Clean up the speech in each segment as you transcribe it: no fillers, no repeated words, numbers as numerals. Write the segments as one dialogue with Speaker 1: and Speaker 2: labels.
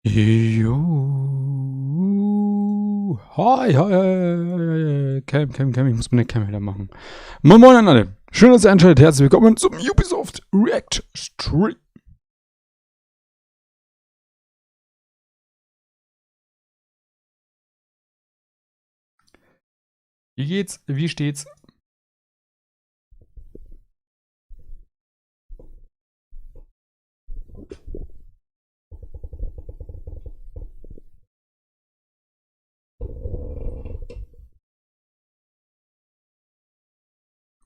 Speaker 1: Jo. Hi, hi. Cam. Ich muss meine Cam wieder machen. Moin an alle. Schön, dass ihr einschaltet. Herzlich willkommen zum Ubisoft React Stream. Wie geht's? Wie steht's?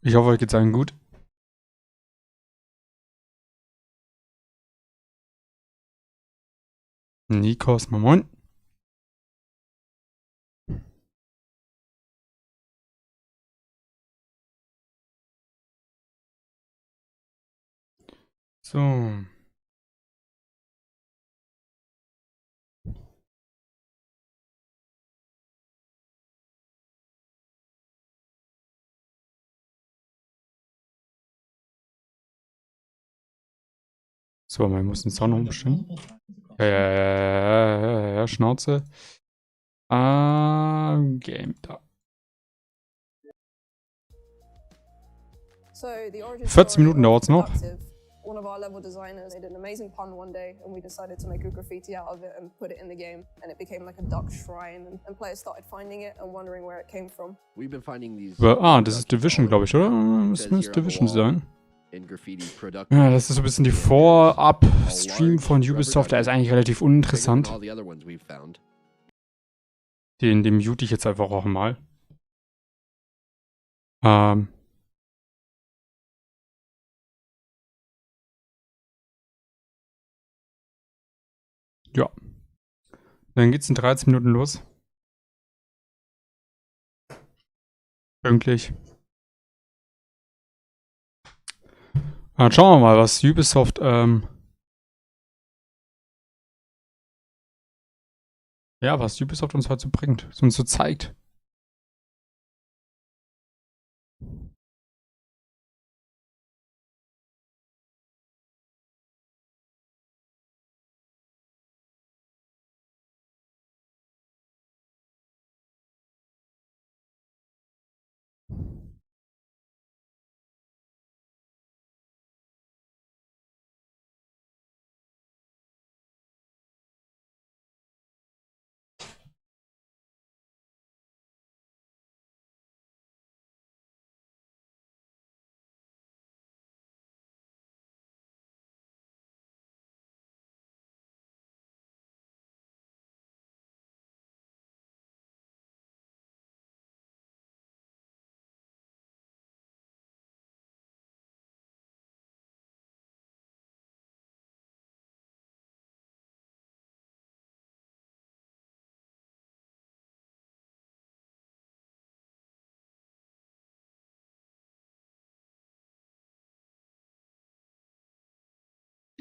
Speaker 1: Ich hoffe, euch geht's allen gut. Nikos, moin. So. So, man muss den Sound umstellen. Ja, Schnauze. Game da. 40 Minuten dauert's noch.
Speaker 2: One of our level designers made an amazing pun one day, and we decided to make a graffiti out of it and put it in the game, and it became like a duck shrine, and players started finding it and wondering where it came from.
Speaker 3: We've been finding these.
Speaker 1: Das ist Division, glaube ich, oder? Das müsste Division sein. Ja, das ist so ein bisschen die Vorab-Stream von Ubisoft. Der ist eigentlich relativ uninteressant. Den mute ich jetzt einfach auch mal. Ja. Dann geht's in 13 Minuten los. Pünktlich. Dann schauen wir mal, was Ubisoft uns heute so bringt, uns so zeigt.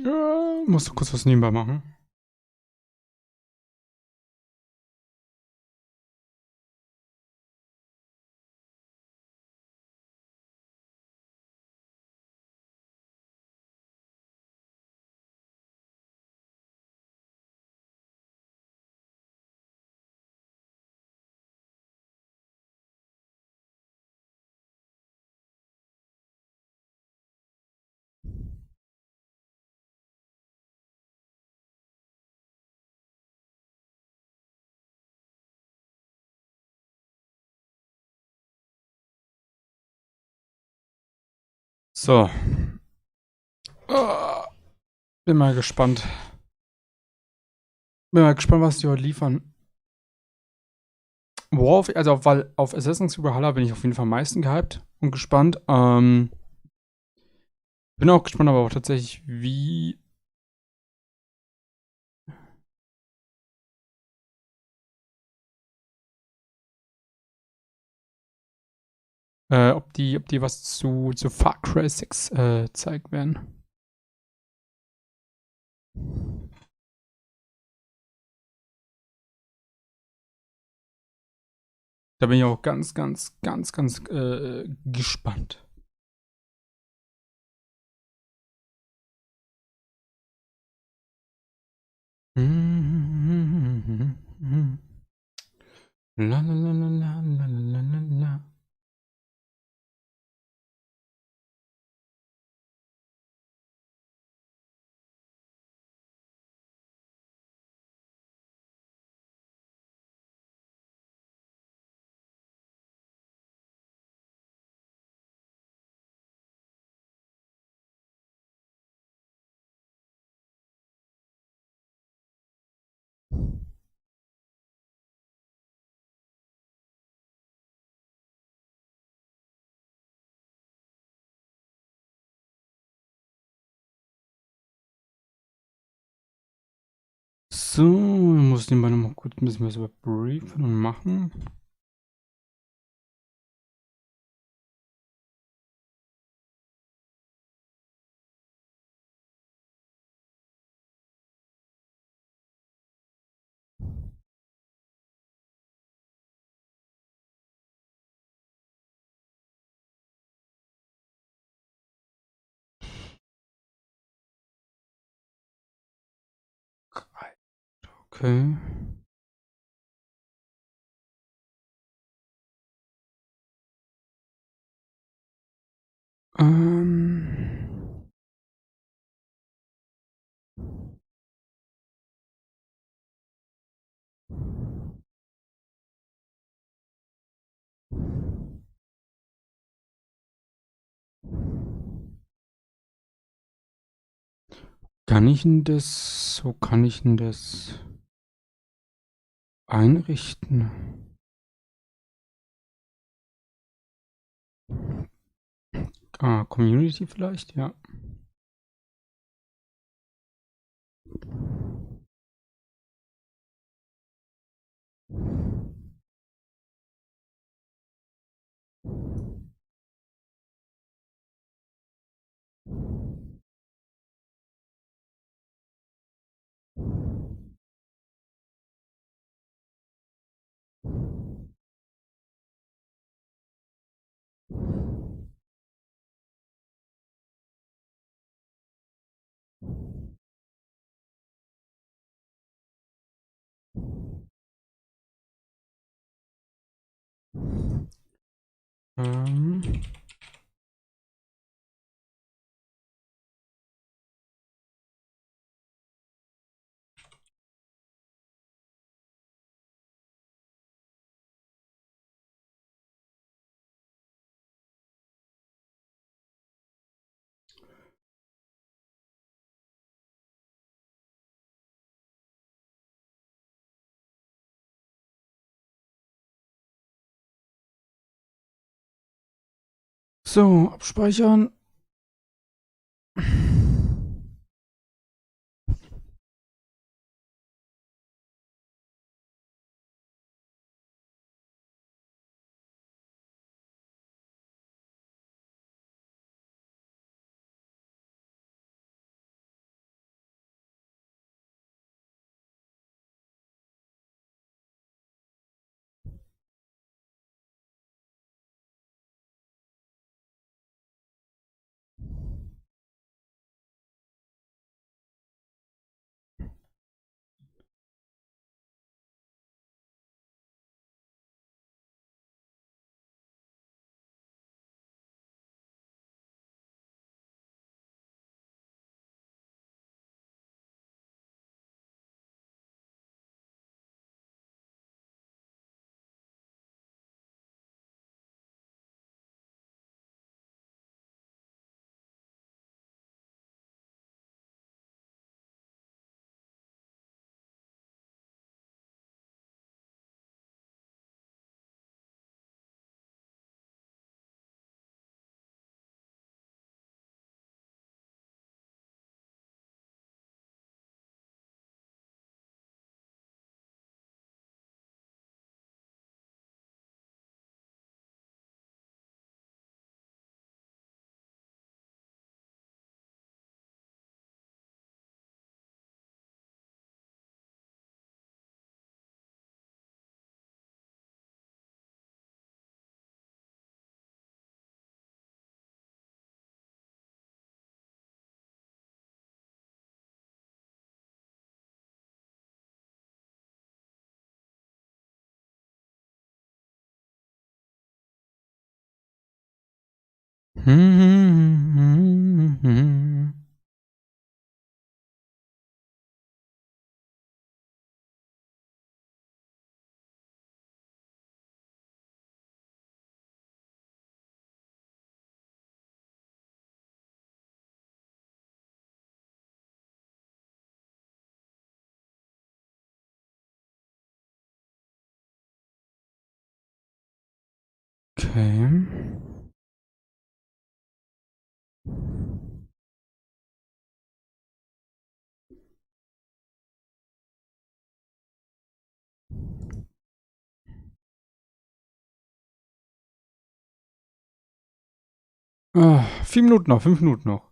Speaker 1: Ja, musst du kurz was nebenbei machen. So. Bin mal gespannt. Was die heute liefern. Weil auf Assassin's Creed Valhalla bin ich auf jeden Fall am meisten gehypt und gespannt. Bin auch gespannt, aber auch tatsächlich, wie ob die was zu Far Cry 6 zeigen werden. Da bin ich auch ganz gespannt. La la la la la la la la la. So, dann muss ich den mal noch mal kurz ein bisschen was überbriefen und machen. Okay. Ähm. Kann ich denn das, wo kann ich denn das einrichten? Ah, Community vielleicht, ja. Ähm. So, abspeichern. Okay. Ah, 4 Minuten noch, 5 Minuten noch.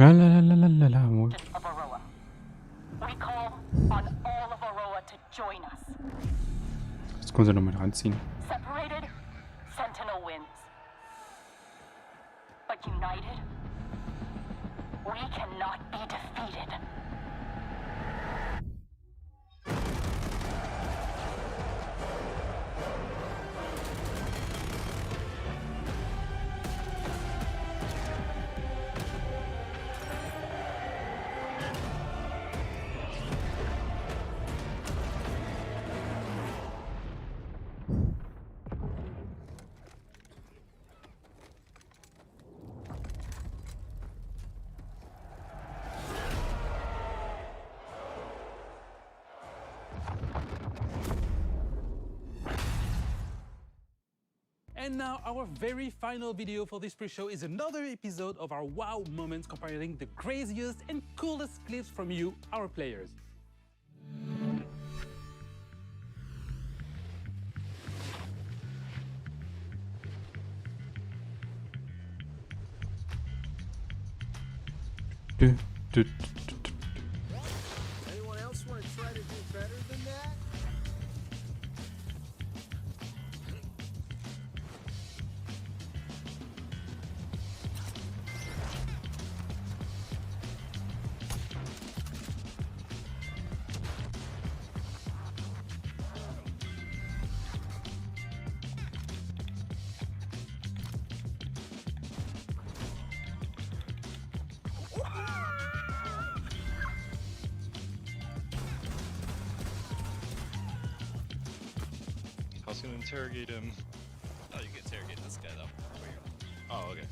Speaker 1: Lalalala.
Speaker 3: Of Aroa. We call on all of Aroa to join us.
Speaker 1: Das können sie noch mal reinziehen.
Speaker 3: Separated, Sentinel wins. But united, we cannot be defeated.
Speaker 4: And now our very final video for this pre-show is another episode of our wow moments comparing the craziest and coolest clips from you, our players.
Speaker 5: Anyone else want to try to do better than that?
Speaker 6: I was gonna interrogate him. Oh, you can interrogate this guy though. Oh, okay.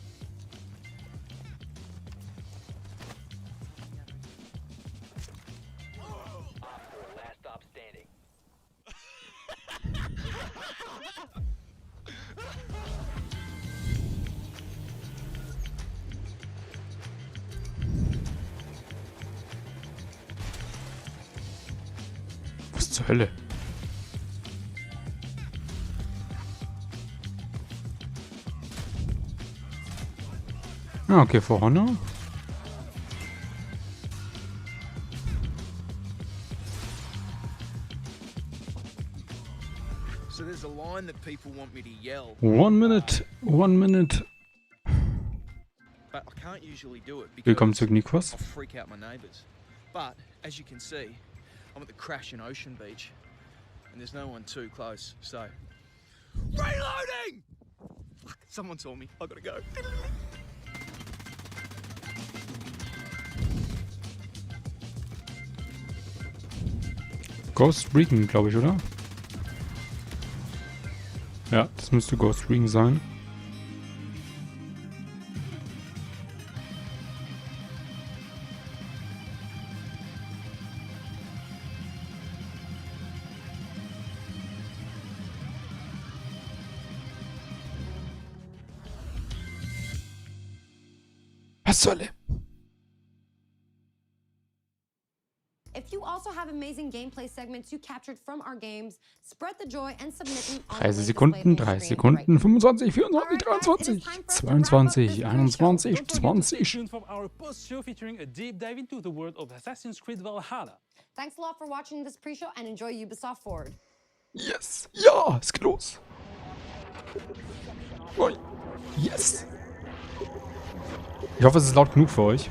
Speaker 7: Last stop standing.
Speaker 1: Was zur Hölle? Ah, okay, for Honor.
Speaker 5: So there's a line that people want me to yell,
Speaker 1: 1 minute, 1 minute.
Speaker 5: but I can't usually do it
Speaker 1: Willkommen
Speaker 5: because
Speaker 1: zurück, Nikos.
Speaker 5: I'll freak out my neighbours. But as you can see, I'm at the Crashing Ocean Beach, and there's no one too close. So, reloading! Fuck, someone saw me. I gotta go.
Speaker 1: Ghost Recon, glaube ich, oder? Ja, das müsste Ghost Recon sein.
Speaker 8: If If you also have amazing gameplay segments you captured from our games, spread the joy and submit them on
Speaker 1: 30 Sekunden, 30 Sekunden, 25, 24, 23, 22, 21, 20.
Speaker 4: Tuned for our post-show featuring a deep dive into the world of Assassin's Creed Valhalla.
Speaker 8: Thanks a lot for watching this pre-show and enjoy Ubisoft Forward.
Speaker 1: Yes! Ja, es geht los! Oh, yes! Ich hoffe, es ist laut genug für euch.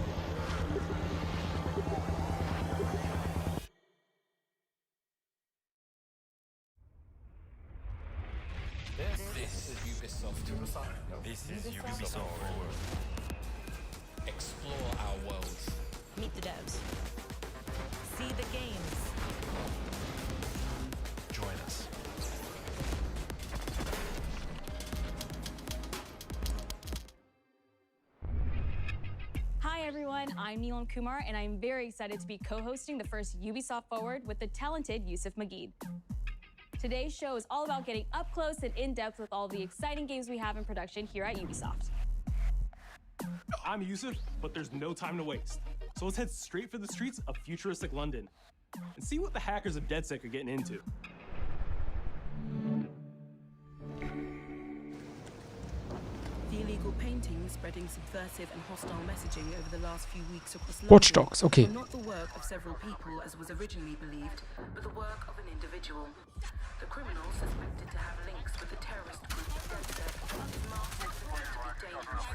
Speaker 7: This is Ubisoft Forward. Explore our worlds.
Speaker 9: Meet the devs. See the games.
Speaker 7: Join us.
Speaker 9: Hi everyone, I'm Neelam Kumar and I'm very excited to be co-hosting the first Ubisoft Forward with the talented Yusuf Mageed. Today's show is all about getting up close and in-depth with all the exciting games we have in production here at Ubisoft.
Speaker 10: I'm Yusuf, but there's no time to waste. So let's head straight for the streets of futuristic London and see what the hackers of DedSec are getting into.
Speaker 11: The illegal paintings spreading subversive and hostile messaging over the last few weeks across London
Speaker 1: Watch Dogs, okay.
Speaker 11: were not the work of several people as was originally believed, but the work of an individual. The criminal suspected to have links with the terrorist group DedSec is Maßen for them to be dangerous.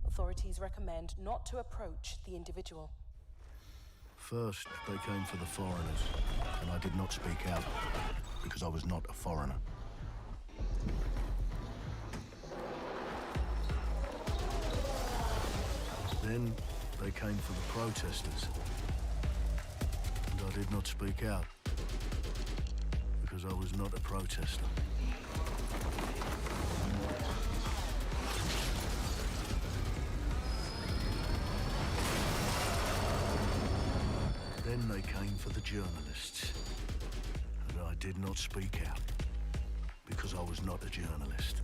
Speaker 11: Authorities recommend not to approach the individual.
Speaker 12: First, they came for the foreigners, and I did not speak out, because I was not a foreigner. Then, they came for the protesters, and I did not speak out, because I was not a protester. Then they came for the journalists, and I did not speak out, because I was not a journalist.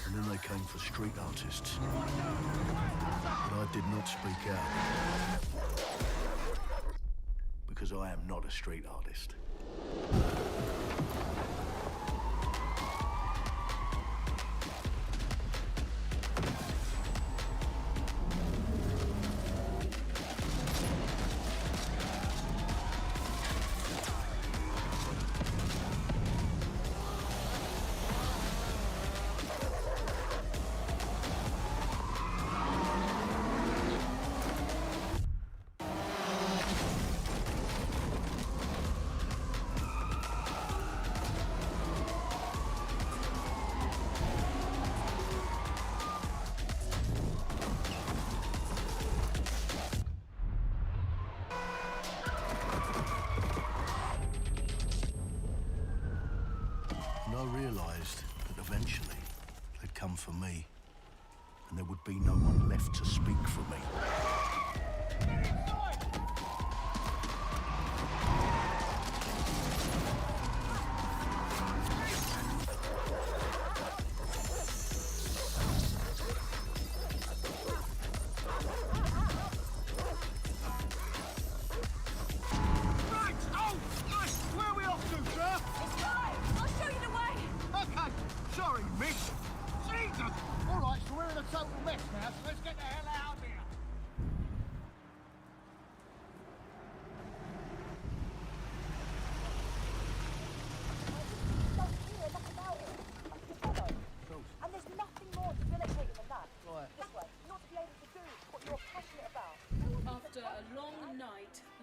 Speaker 12: And then they came for street artists, but I did not speak out, because I am not a street artist. I realised that eventually they'd come for me, and there would be no one left to speak for me.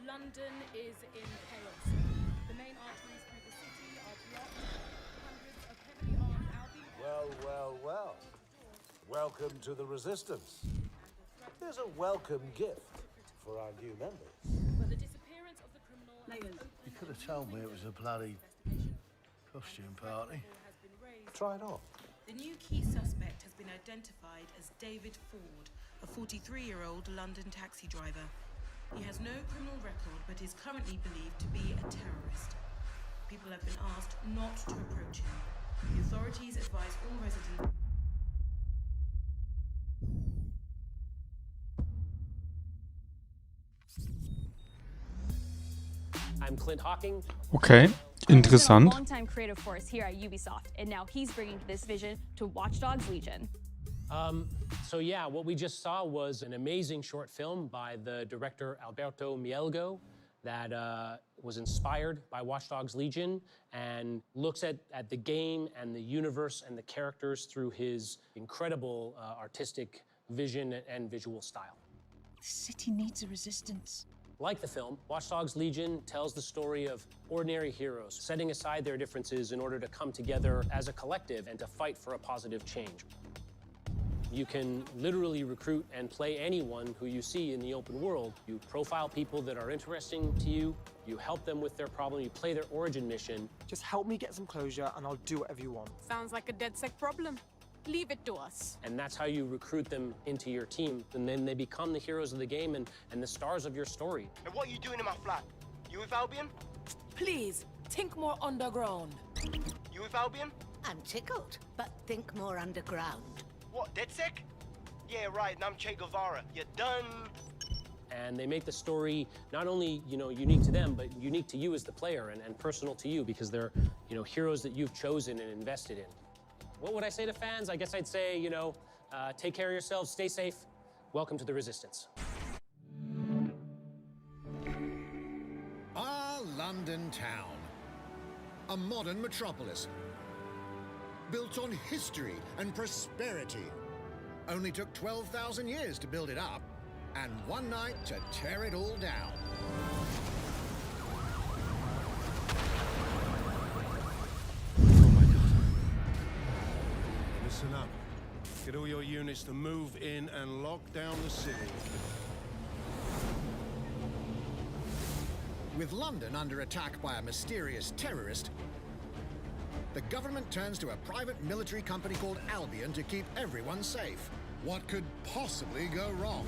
Speaker 11: London is in chaos. The main arteries through the city are blocked. Hundreds of heavily armed Albion...
Speaker 13: Well. Welcome to the Resistance. Here's a welcome gift for our new members.
Speaker 11: But the disappearance of the criminal...
Speaker 12: You could have told me it was a bloody costume party.
Speaker 13: Try it on.
Speaker 11: The new key suspect has been identified as David Ford, a 43-year-old London taxi driver. He has no criminal record, but is currently believed to be a terrorist. People have been asked not to approach him. The authorities advise all residents...
Speaker 14: I'm Clint Hawking.
Speaker 1: Okay, interessant.
Speaker 9: He's been a long-time creative force here at Ubisoft, and now he's bringing this vision to Watch Dogs Legion.
Speaker 14: So yeah, what we just saw was an amazing short film by the director Alberto Mielgo that was inspired by Watch Dogs Legion and looks at the game and the universe and the characters through his incredible artistic vision and visual style.
Speaker 15: The city needs a resistance.
Speaker 14: Like the film, Watch Dogs Legion tells the story of ordinary heroes setting aside their differences in order to come together as a collective and to fight for a positive change. You can literally recruit and play anyone who you see in the open world. You profile people that are interesting to you, you help them with their problem, you play their origin mission.
Speaker 16: Just help me get some closure and I'll do whatever you want.
Speaker 17: Sounds like a DedSec problem. Leave it to us.
Speaker 14: And that's how you recruit them into your team. And then they become the heroes of the game and the stars of your story.
Speaker 18: And what are you doing in my flat? You with Albion?
Speaker 15: Please, think more underground.
Speaker 18: You with Albion?
Speaker 19: I'm tickled, but think more underground.
Speaker 18: What, DedSec? Yeah, right, and I'm Che Guevara. You're done.
Speaker 14: And they make the story not only, unique to them, but unique to you as the player and personal to you because they're, heroes that you've chosen and invested in. What would I say to fans? I guess I'd say, take care of yourselves, stay safe. Welcome to the Resistance.
Speaker 20: Our London town. A modern metropolis. Built on history and prosperity. Only took 12,000 years to build it up, and one night to tear it all down.
Speaker 21: Listen up. Get all your units to move in and lock down the city.
Speaker 20: With London under attack by a mysterious terrorist, the government turns to a private military company called Albion to keep everyone safe. What could possibly go wrong?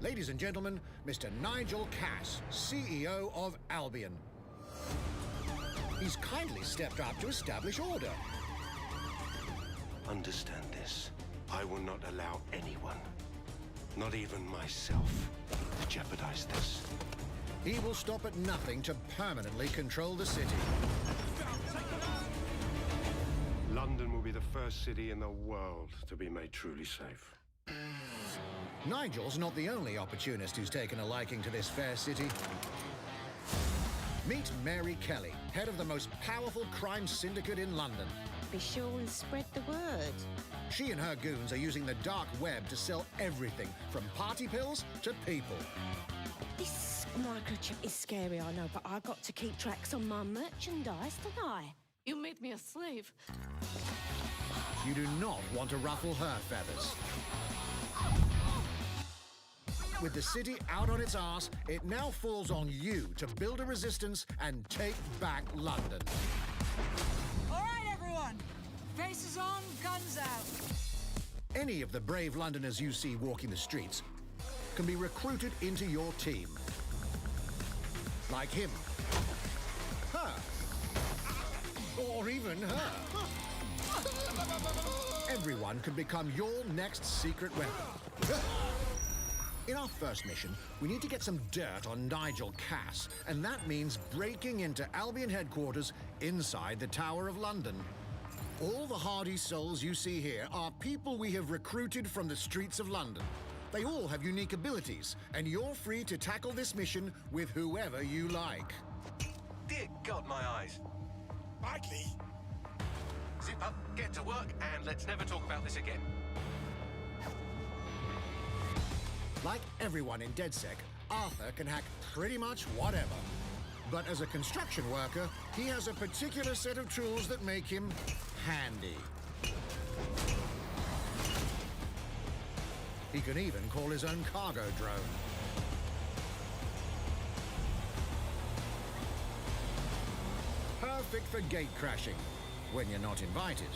Speaker 20: Ladies and gentlemen, Mr. Nigel Cass, CEO of Albion. He's kindly stepped up to establish order.
Speaker 21: Understand this. I will not allow anyone, not even myself, to jeopardize this.
Speaker 20: He will stop at nothing to permanently control the city.
Speaker 21: London will be the first city in the world to be made truly safe.
Speaker 20: Nigel's not the only opportunist who's taken a liking to this fair city. Meet Mary Kelly, head of the most powerful crime syndicate in London.
Speaker 19: Be sure and spread the word.
Speaker 20: She and her goons are using the dark web to sell everything from party pills to people.
Speaker 19: This microchip is scary, I know, but I got to keep tracks on my merchandise, don't I?
Speaker 17: You made me a slave.
Speaker 20: You do not want to ruffle her feathers. With the city out on its arse, it now falls on you to build a resistance and take back London.
Speaker 15: All right, everyone. Faces on, guns out.
Speaker 20: Any of the brave Londoners you see walking the streets can be recruited into your team. Like him. Her. Or even her. Everyone can become your next secret weapon. In our first mission, we need to get some dirt on Nigel Cass, and that means breaking into Albion headquarters inside the Tower of London. All the hardy souls you see here are people we have recruited from the streets of London. They all have unique abilities, and you're free to tackle this mission with whoever you like.
Speaker 21: Dear God, my eyes. Badly. Zip up, get to work, and let's never talk about this again.
Speaker 20: Like everyone in DedSec, Arthur can hack pretty much whatever. But as a construction worker, he has a particular set of tools that make him handy. He can even call his own cargo drone. Perfect for gate crashing, when you're not invited.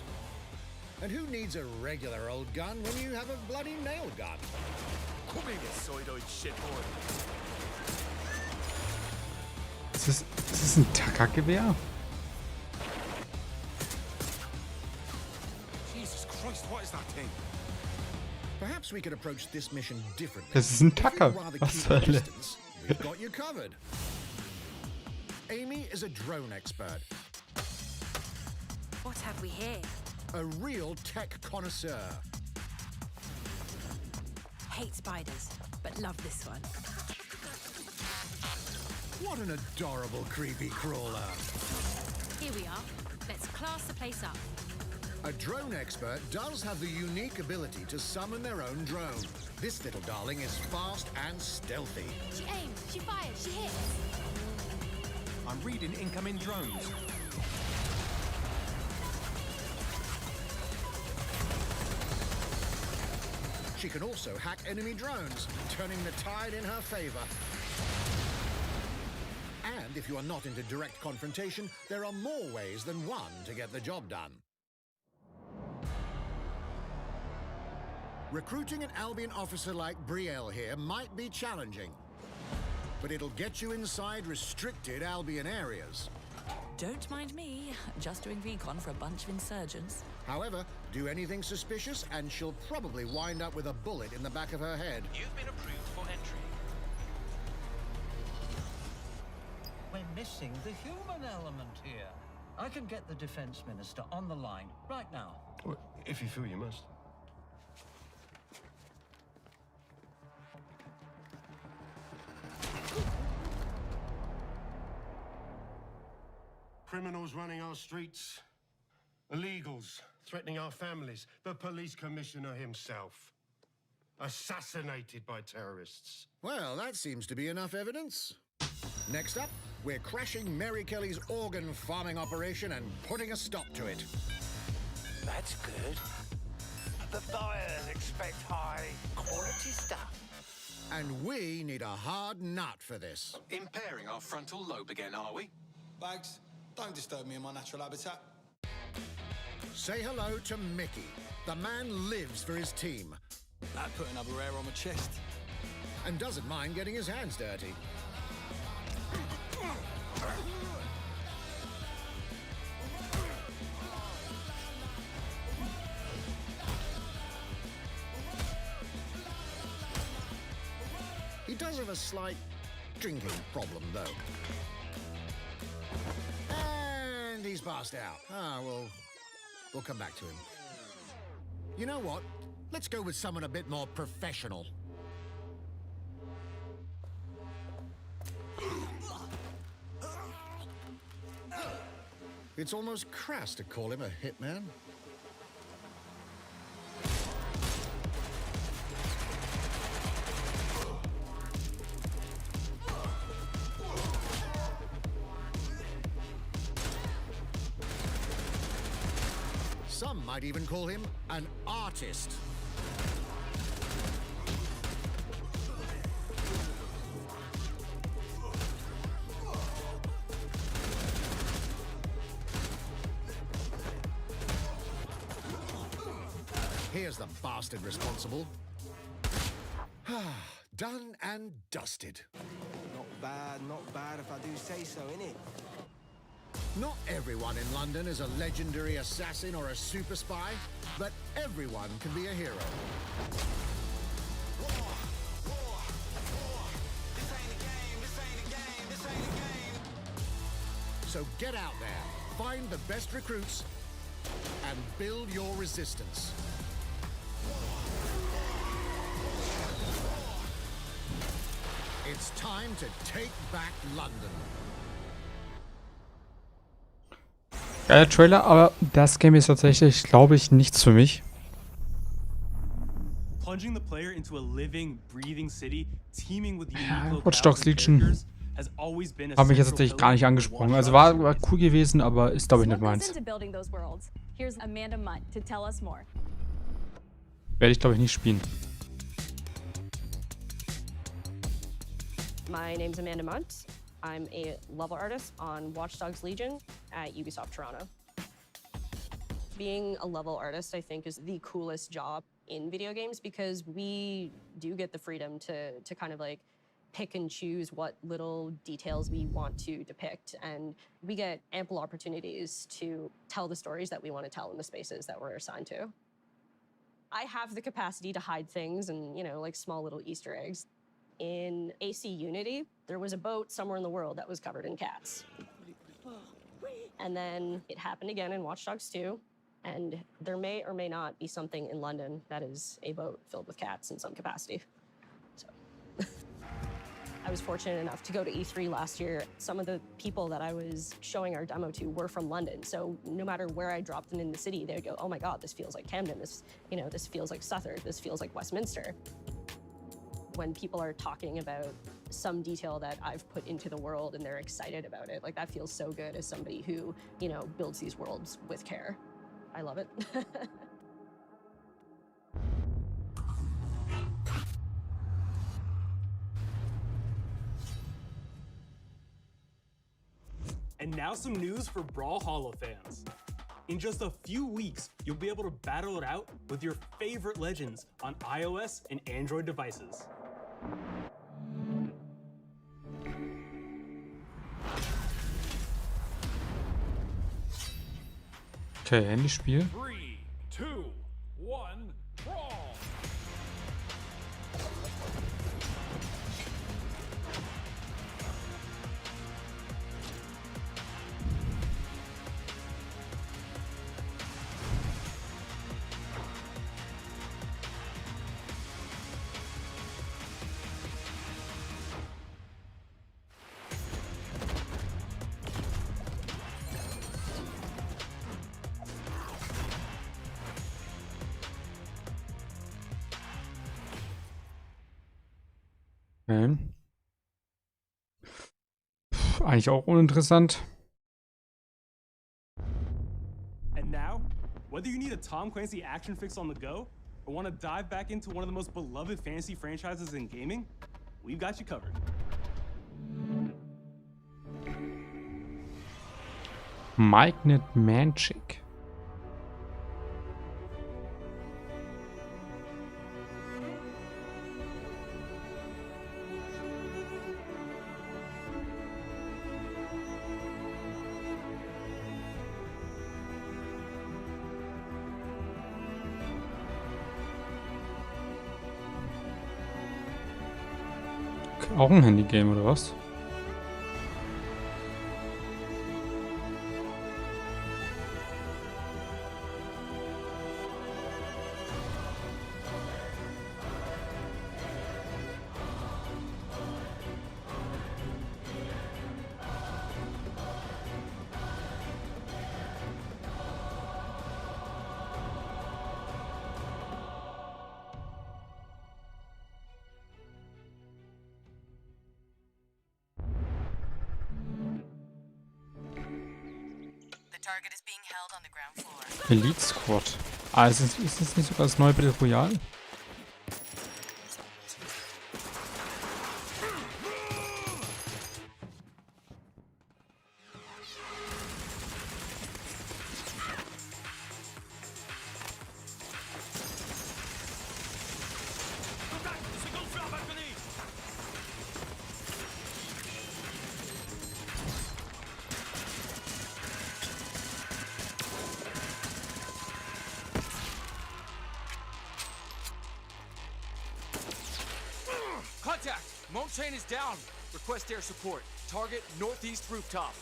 Speaker 20: And who needs a regular old gun when you have a bloody nail gun?
Speaker 1: Ist das ein Tackergewehr?
Speaker 21: Jesus Christ, what is that thing?
Speaker 20: Perhaps we could approach this mission differently.
Speaker 1: Das ist ein
Speaker 20: If you'd
Speaker 1: Tacker.
Speaker 20: rather
Speaker 1: Was
Speaker 20: keep
Speaker 1: zur
Speaker 20: your
Speaker 1: Hölle?
Speaker 20: distance, we've got you covered. Amy is a drone expert,
Speaker 11: What have we here?
Speaker 20: a real tech connoisseur.
Speaker 11: Hate spiders, but love this one.
Speaker 20: What an adorable creepy crawler.
Speaker 11: Here we are. Let's class the place up.
Speaker 20: A drone expert does have the unique ability to summon their own drone. This little darling is fast and stealthy.
Speaker 11: She aims, she fires, she hits.
Speaker 21: I'm reading incoming drones.
Speaker 20: She can also hack enemy drones, turning the tide in her favor. And if you are not into direct confrontation, there are more ways than one to get the job done. Recruiting an Albion officer like Brielle here might be challenging, but it'll get you inside restricted Albion areas.
Speaker 2: Don't mind me, just doing recon for a bunch of insurgents.
Speaker 20: However, do anything suspicious and she'll probably wind up with a bullet in the back of her head.
Speaker 21: You've been approved for entry.
Speaker 22: We're missing the human element here. I can get the defense minister on the line right now.
Speaker 21: If you feel you must.
Speaker 23: Criminals running our streets, illegals threatening our families, the police commissioner himself, assassinated by terrorists.
Speaker 20: Well, that seems to be enough evidence. Next up, we're crashing Mary Kelly's organ farming operation and putting a stop to it.
Speaker 18: That's good. The buyers expect high quality stuff.
Speaker 20: And we need a hard nut for this.
Speaker 21: Impairing our frontal lobe again, are we?
Speaker 24: Bags, don't disturb me in my natural habitat.
Speaker 20: Say hello to Mickey. The man lives for his team.
Speaker 24: That put another hair on my chest.
Speaker 20: And doesn't mind getting his hands dirty. He does have a slight drinking problem, though. And he's passed out. We'll come back to him. You know what? Let's go with someone a bit more professional. It's almost crass to call him a hitman. Some might even call him an artist. Here's the bastard responsible. Done and dusted.
Speaker 18: Not bad if I do say so, innit?
Speaker 20: Not everyone in London is a legendary assassin or a super spy, but everyone can be a hero. So get out there, find the best recruits, and build your resistance. It's time to take back London.
Speaker 1: Geiler Trailer, aber das Game ist tatsächlich, glaube ich, nichts für mich.
Speaker 10: Plunging the player into a living, breathing city, teeming with unique
Speaker 1: Watch Dogs Legion
Speaker 10: has always been a
Speaker 1: hat mich jetzt tatsächlich gar nicht angesprochen. Also war cool gewesen, aber ist, glaube ich, nicht meins.
Speaker 9: Here's Amanda Munt to tell us more.
Speaker 1: Werde ich, glaube ich, nicht spielen.
Speaker 25: My name's Amanda Munt. I'm a level artist on Watch Dogs Legion at Ubisoft Toronto. Being a level artist, I think, is the coolest job in video games because we do get the freedom to kind of like pick and choose what little details we want to depict. And we get ample opportunities to tell the stories that we want to tell in the spaces that we're assigned to. I have the capacity to hide things and, you know, like small little Easter eggs. In AC Unity, there was a boat somewhere in the world that was covered in cats. And then it happened again in Watch Dogs 2. And there may or may not be something in London that is a boat filled with cats in some capacity. I was fortunate enough to go to E3 last year. Some of the people that I was showing our demo to were from London. So no matter where I dropped them in the city, they'd go, oh my God, this feels like Camden. This, you know, this feels like Southwark. This feels like Westminster. When people are talking about some detail that I've put into the world and they're excited about it, like that feels so good as somebody who, you know, builds these worlds with care. I love it.
Speaker 10: And now some news for Brawlhalla fans. In just a few weeks, you'll be able to battle it out with your favorite legends on iOS and Android devices.
Speaker 1: Okay, Handyspiel.
Speaker 7: 3, 2, 1, brawl!
Speaker 1: Okay. Eigentlich auch uninteressant.
Speaker 10: And now, whether you need a Tom Clancy action fix on the go, or want to dive back into one of the most beloved fantasy franchises in gaming, we've got you covered.
Speaker 1: Magnet Magic. Auch ein Handygame oder was?
Speaker 2: Target is being held on the ground floor.
Speaker 1: Elite Squad. Ah, ist das nicht sogar das neue Battle Royale?
Speaker 3: Contact! Montaigne is down. Request air support. Target northeast rooftop.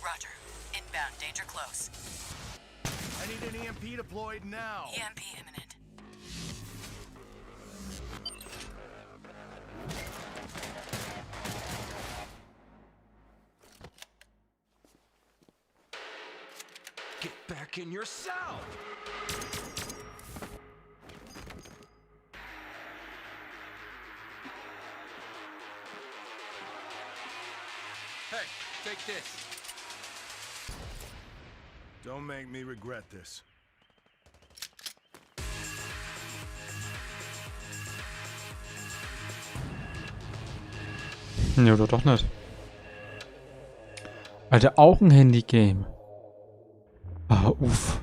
Speaker 2: Roger. Inbound. Danger close.
Speaker 20: I need an EMP deployed now.
Speaker 2: EMP imminent.
Speaker 3: Get back in your cell! Hey, take this.
Speaker 20: Don't make me regret this.
Speaker 1: Ne, oder doch nicht. Alter, auch ein Handygame. Ah, uff.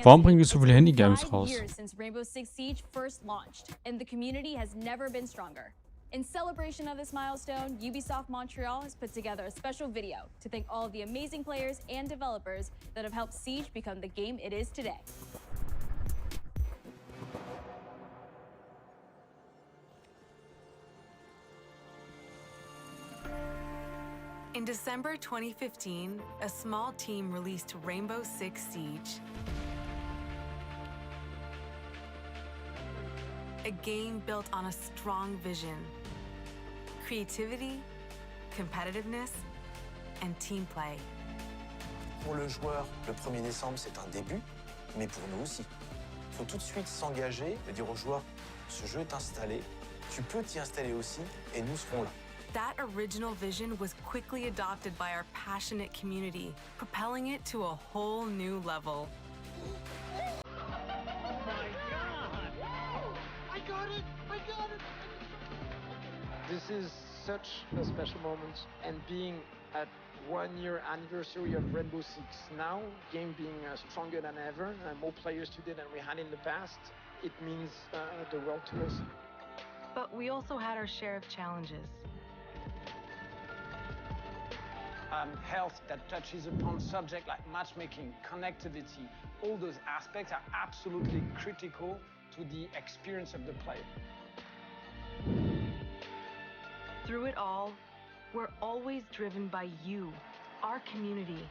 Speaker 1: Warum bringen wir so viele Handy-Games raus?
Speaker 9: Years since Rainbow Six Siege first launched, and the community has never been stronger. In celebration of this milestone, Ubisoft Montreal has put together a special video to thank all of the amazing players and developers that have helped Siege become the game it is today.
Speaker 4: In December 2015, a small team released Rainbow Six Siege. A game built on a strong vision, creativity, competitiveness, and team play.
Speaker 5: Pour le joueur, le 1er décembre, c'est un début, mais pour nous aussi. Il faut tout de suite s'engager et dire aux joueurs, ce jeu est installé, tu peux t'y installer aussi, et nous serons là.
Speaker 4: That original vision was quickly adopted by our passionate community, propelling it to a whole new level.
Speaker 16: This is such a special moment, and being at 1 year anniversary of Rainbow Six now, game being stronger than ever, more players today than we had in the past, it means the world to us.
Speaker 4: But we also had our share of challenges.
Speaker 6: Health that touches upon subjects like matchmaking, connectivity, all those aspects are absolutely critical to the experience of the player.
Speaker 4: Through it all, we're always driven by you, our community,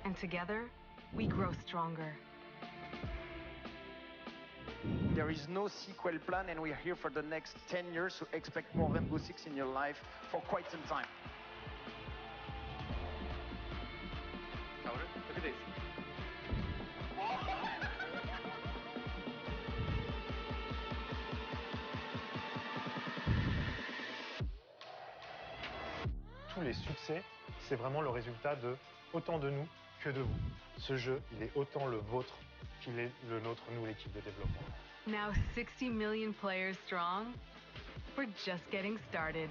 Speaker 4: and together, we grow stronger.
Speaker 8: There is no sequel plan, and we are here for the next 10 years, so expect more Rainbow Six in your life for quite some time. Look at this.
Speaker 12: Tous les succès, c'est vraiment le résultat de autant de nous que de vous. Ce jeu, il est autant le vôtre qu'il est le nôtre, nous, l'équipe de développement.
Speaker 4: Now 60 million players strong, we're just getting started.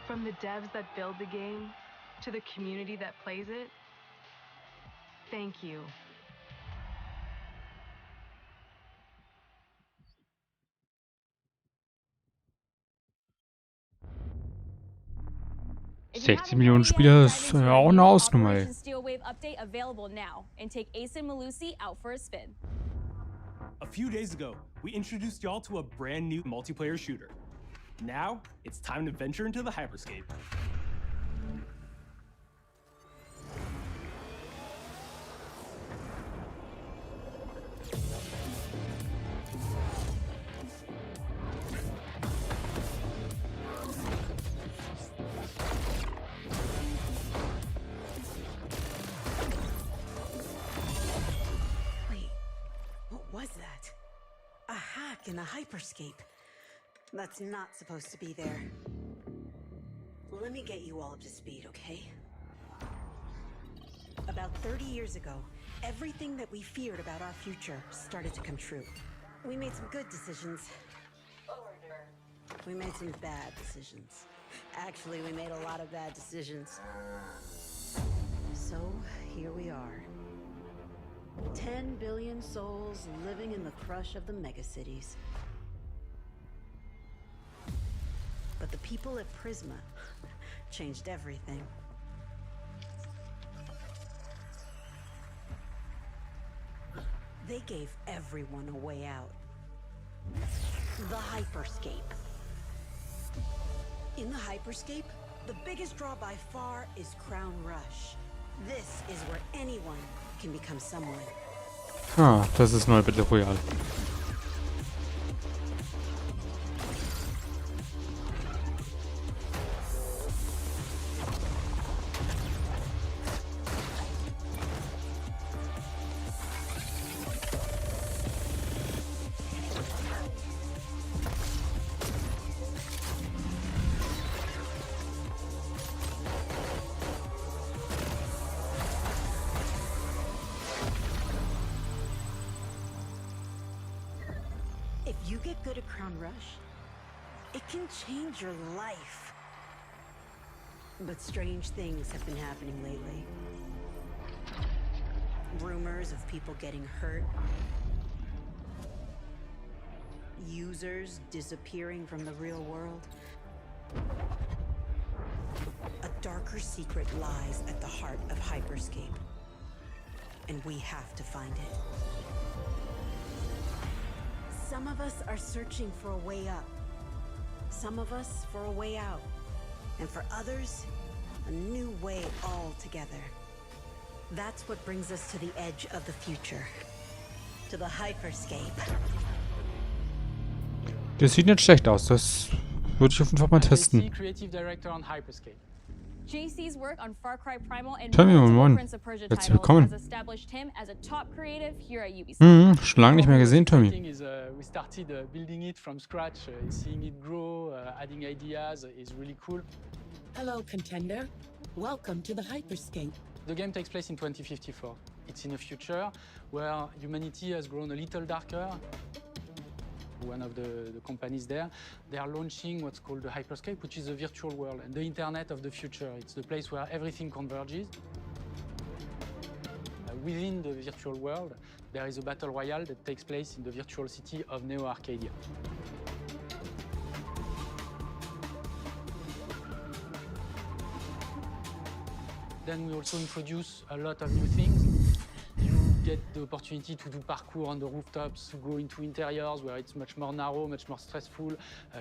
Speaker 4: From the devs that build the game to the community that plays it, thank you.
Speaker 9: If you
Speaker 1: 60
Speaker 9: haven't
Speaker 1: Millionen
Speaker 9: played
Speaker 1: Spieler
Speaker 9: yet,
Speaker 1: ist
Speaker 9: dive into
Speaker 1: auch
Speaker 9: the
Speaker 1: eine
Speaker 9: new
Speaker 1: Hausnummer, ey.
Speaker 9: Operation Steel Wave update available now, and take Ace and Malusi out for a spin.
Speaker 10: A few days ago, we introduced y'all to a brand new multiplayer shooter. Now, it's time to venture into the hyperscape.
Speaker 26: Wait, what was that? A hack in the hyperscape. That's not supposed to be there. Let me get you all up to speed, okay? About 30 years ago, everything that we feared about our future started to come true. We made some good decisions. We made some bad decisions. Actually, we made a lot of bad decisions. So, here we are. 10 billion souls living in the crush of the megacities. But the people at Prisma changed everything. They gave everyone a way out. The hyperscape. In the hyperscape, the biggest draw by far is Crown Rush. This is where anyone can become someone.
Speaker 1: Ah, das ist neu Battle Royale.
Speaker 26: If you get good at Crown Rush, it can change your life. But strange things have been happening lately. Rumors of people getting hurt. Users disappearing from the real world. A darker secret lies at the heart of Hyperscape. And we have to find it. Some of us are searching for a way up. Some of us for a way out. And for others, a new way altogether. That's what brings us to the edge of the future. To the Hyperscape.
Speaker 1: Das sieht nicht schlecht aus. Das würde ich auf jeden Fall mal testen.
Speaker 11: Creative Director on Hyperscape.
Speaker 9: JC's work on Far Cry Primal and
Speaker 1: Tommy,
Speaker 9: multiple
Speaker 1: moin.
Speaker 9: Prince of Persia
Speaker 1: Herzlich
Speaker 9: titles
Speaker 1: willkommen.
Speaker 9: has established him as a top creative here at Ubisoft.
Speaker 1: Schon lange nicht mehr gesehen, Tommy.
Speaker 11: We started building it from scratch, seeing it grow, adding ideas is really cool.
Speaker 13: Hello, contender. Welcome to the Hyperscape.
Speaker 11: The game takes place in 2054. It's in a future where humanity has grown a little darker. One of the companies there, they are launching what's called the Hyperscape, which is a virtual world and the internet of the future. It's the place where everything converges. Within the virtual world, there is a battle royale that takes place in the virtual city of Neo Arcadia. Then we also introduce a lot of new things. You get the opportunity to do parkour on the rooftops, to go into interiors where it's much more narrow, much more stressful.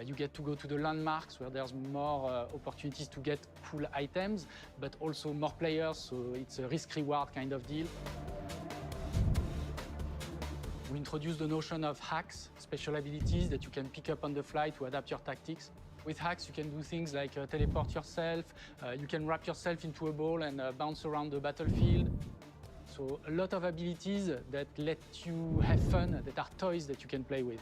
Speaker 11: You get to go to the landmarks where there's more opportunities to get cool items, but also more players, so it's a risk-reward kind of deal. We introduce the notion of hacks, special abilities that you can pick up on the fly to adapt your tactics. With hacks, you can do things like teleport yourself, you can wrap yourself into a ball and bounce around the battlefield. So a lot of abilities that let you have fun, that are toys that you can play with.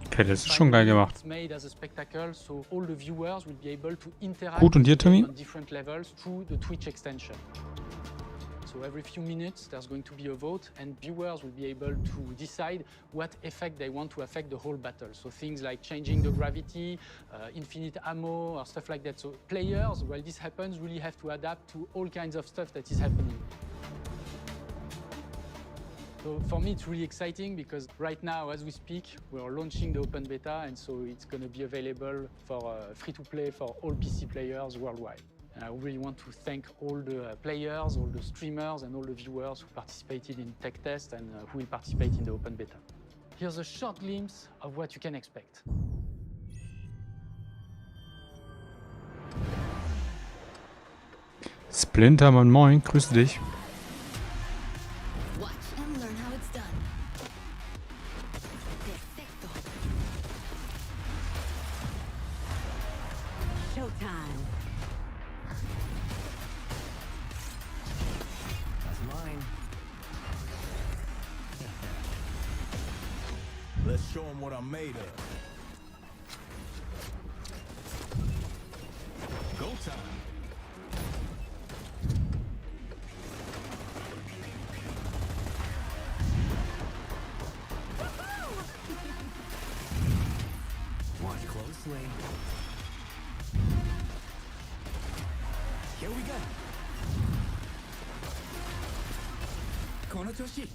Speaker 1: Okay, das ist schon geil gemacht.
Speaker 11: It's made as a spectacle, so all the viewers will be able to interact
Speaker 1: Gut, und dir, Tommy?
Speaker 11: on different levels through the Twitch extension. So every few minutes, there's going to be a vote, and viewers will be able to decide what effect they want to affect the whole battle. So things like changing the gravity, infinite ammo, or stuff like that. So players, while this happens, really have to adapt to all kinds of stuff that is happening. So for me, it's really exciting because right now, as we speak, we're launching the open beta, and so it's going to be available for free-to-play for all PC players worldwide. And I really want to thank all the players, all the streamers, and all the viewers who participated in tech test and who will participate in the open beta. Here's a short glimpse of what you can expect.
Speaker 1: Splinter, moin, grüße dich.
Speaker 13: Watch and learn how it's done. Perfecto.
Speaker 26: Showtime.
Speaker 24: Let's show them what I'm made of. Go time.
Speaker 14: Watch closely. Here we go. Konotoshi.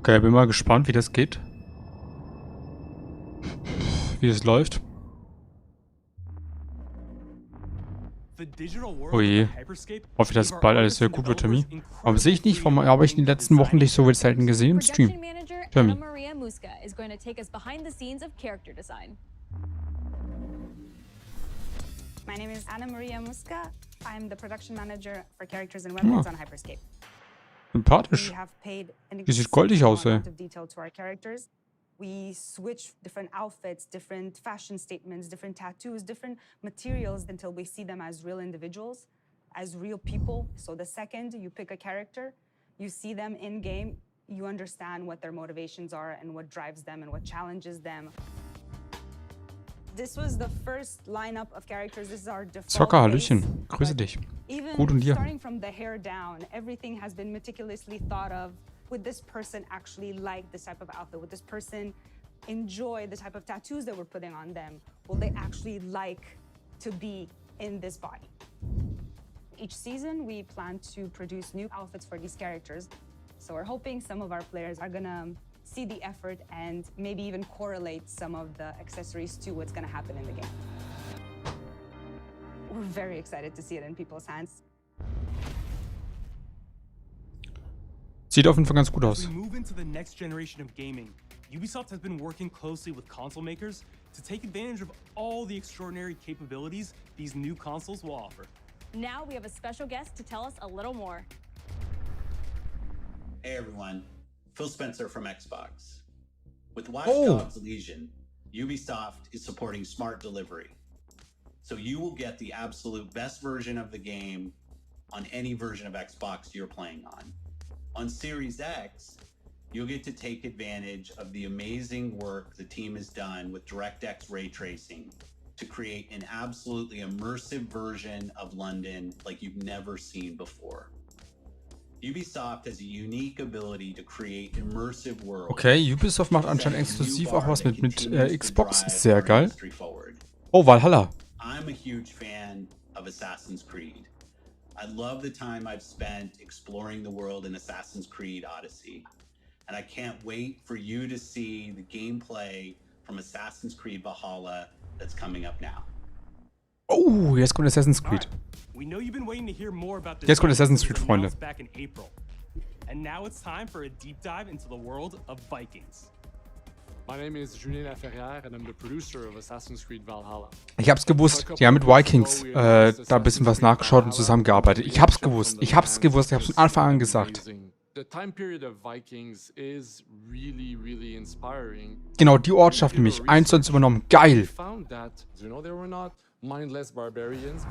Speaker 1: Okay, bin mal gespannt, wie das geht. Wie es läuft. Oh je. Hoffe, dass bald alles sehr gut wird, Tommy. Warum sehe ich nicht? Warum habe ich in den letzten Wochen nicht so selten gesehen im Stream? Tommy.
Speaker 9: Maria Muska is going to take us behind the scenes of character design.
Speaker 15: My name is Anna Maria Muska. I'm the production manager for characters and weapons on Hyperscape.
Speaker 1: Sympathisch.
Speaker 15: We have paid an
Speaker 1: Die sieht goldig aus, ey.
Speaker 15: amount of detail to our characters. We switch different outfits, different fashion statements, different tattoos, different materials until we see them as real individuals, as real people. So the second you pick a character, you see them in game, you understand what their motivations are and what drives them and what challenges them. This was the first lineup of characters. This is our default.
Speaker 1: Zocker, Hallöchen. Grüße dich. Gut und dir?
Speaker 15: Starting from the hair down, everything has been meticulously thought of. Would this person actually like this type of outfit? Would this person enjoy the type of tattoos that we're putting on them? Will they actually like to be in this body? Each season, we plan to produce new outfits for these characters. So we're hoping some of our players are gonna see the effort and maybe even correlate some of the accessories to what's gonna happen in the game. We're very excited to see it in people's hands.
Speaker 1: Sieht auf jeden Fall ganz gut aus.
Speaker 10: As we move into the next generation of gaming, Ubisoft has been working closely with console makers to take advantage of all the extraordinary capabilities these new consoles will offer.
Speaker 9: Now we have a special guest to tell us a little more.
Speaker 17: Hey everyone, Phil Spencer from Xbox. With Watch Dogs Legion, Ubisoft is supporting smart delivery. So you will get the absolute best version of the game on any version of Xbox you're playing on. On Series X, you'll get to take advantage of the amazing work the team has done with DirectX ray tracing to create an absolutely immersive version of London like you've never seen before. Ubisoft has a unique ability to create immersive worlds.
Speaker 1: Okay, Ubisoft macht anscheinend exklusiv auch was mit Xbox. Ist sehr geil. Oh, Valhalla.
Speaker 17: I'm a huge fan of Assassin's Creed. I love the time I've spent exploring the world in Assassin's Creed Odyssey. And I can't wait for you to see the gameplay from Assassin's Creed Valhalla that's coming up now.
Speaker 1: Oh, jetzt kommt Assassin's Creed.
Speaker 10: We know you've been waiting to hear more about this.
Speaker 1: Jetzt kommt Assassin's Creed, Freunde.
Speaker 10: Back in April. And now it's time for a deep dive into the world of Vikings.
Speaker 18: My name is Julien Laferrière and I'm the producer of Assassin's Creed Valhalla.
Speaker 1: Ich hab's gewusst. Die haben mit Vikings da ein bisschen was nachgeschaut und zusammengearbeitet. Ich hab's gewusst. Ich hab's von Anfang an gesagt.
Speaker 18: The time period of Vikings is really inspiring.
Speaker 1: Genau, die Ortschaft nämlich. 1:1 übernommen. Geil.
Speaker 18: Found that, you know, they were not mindless barbarians.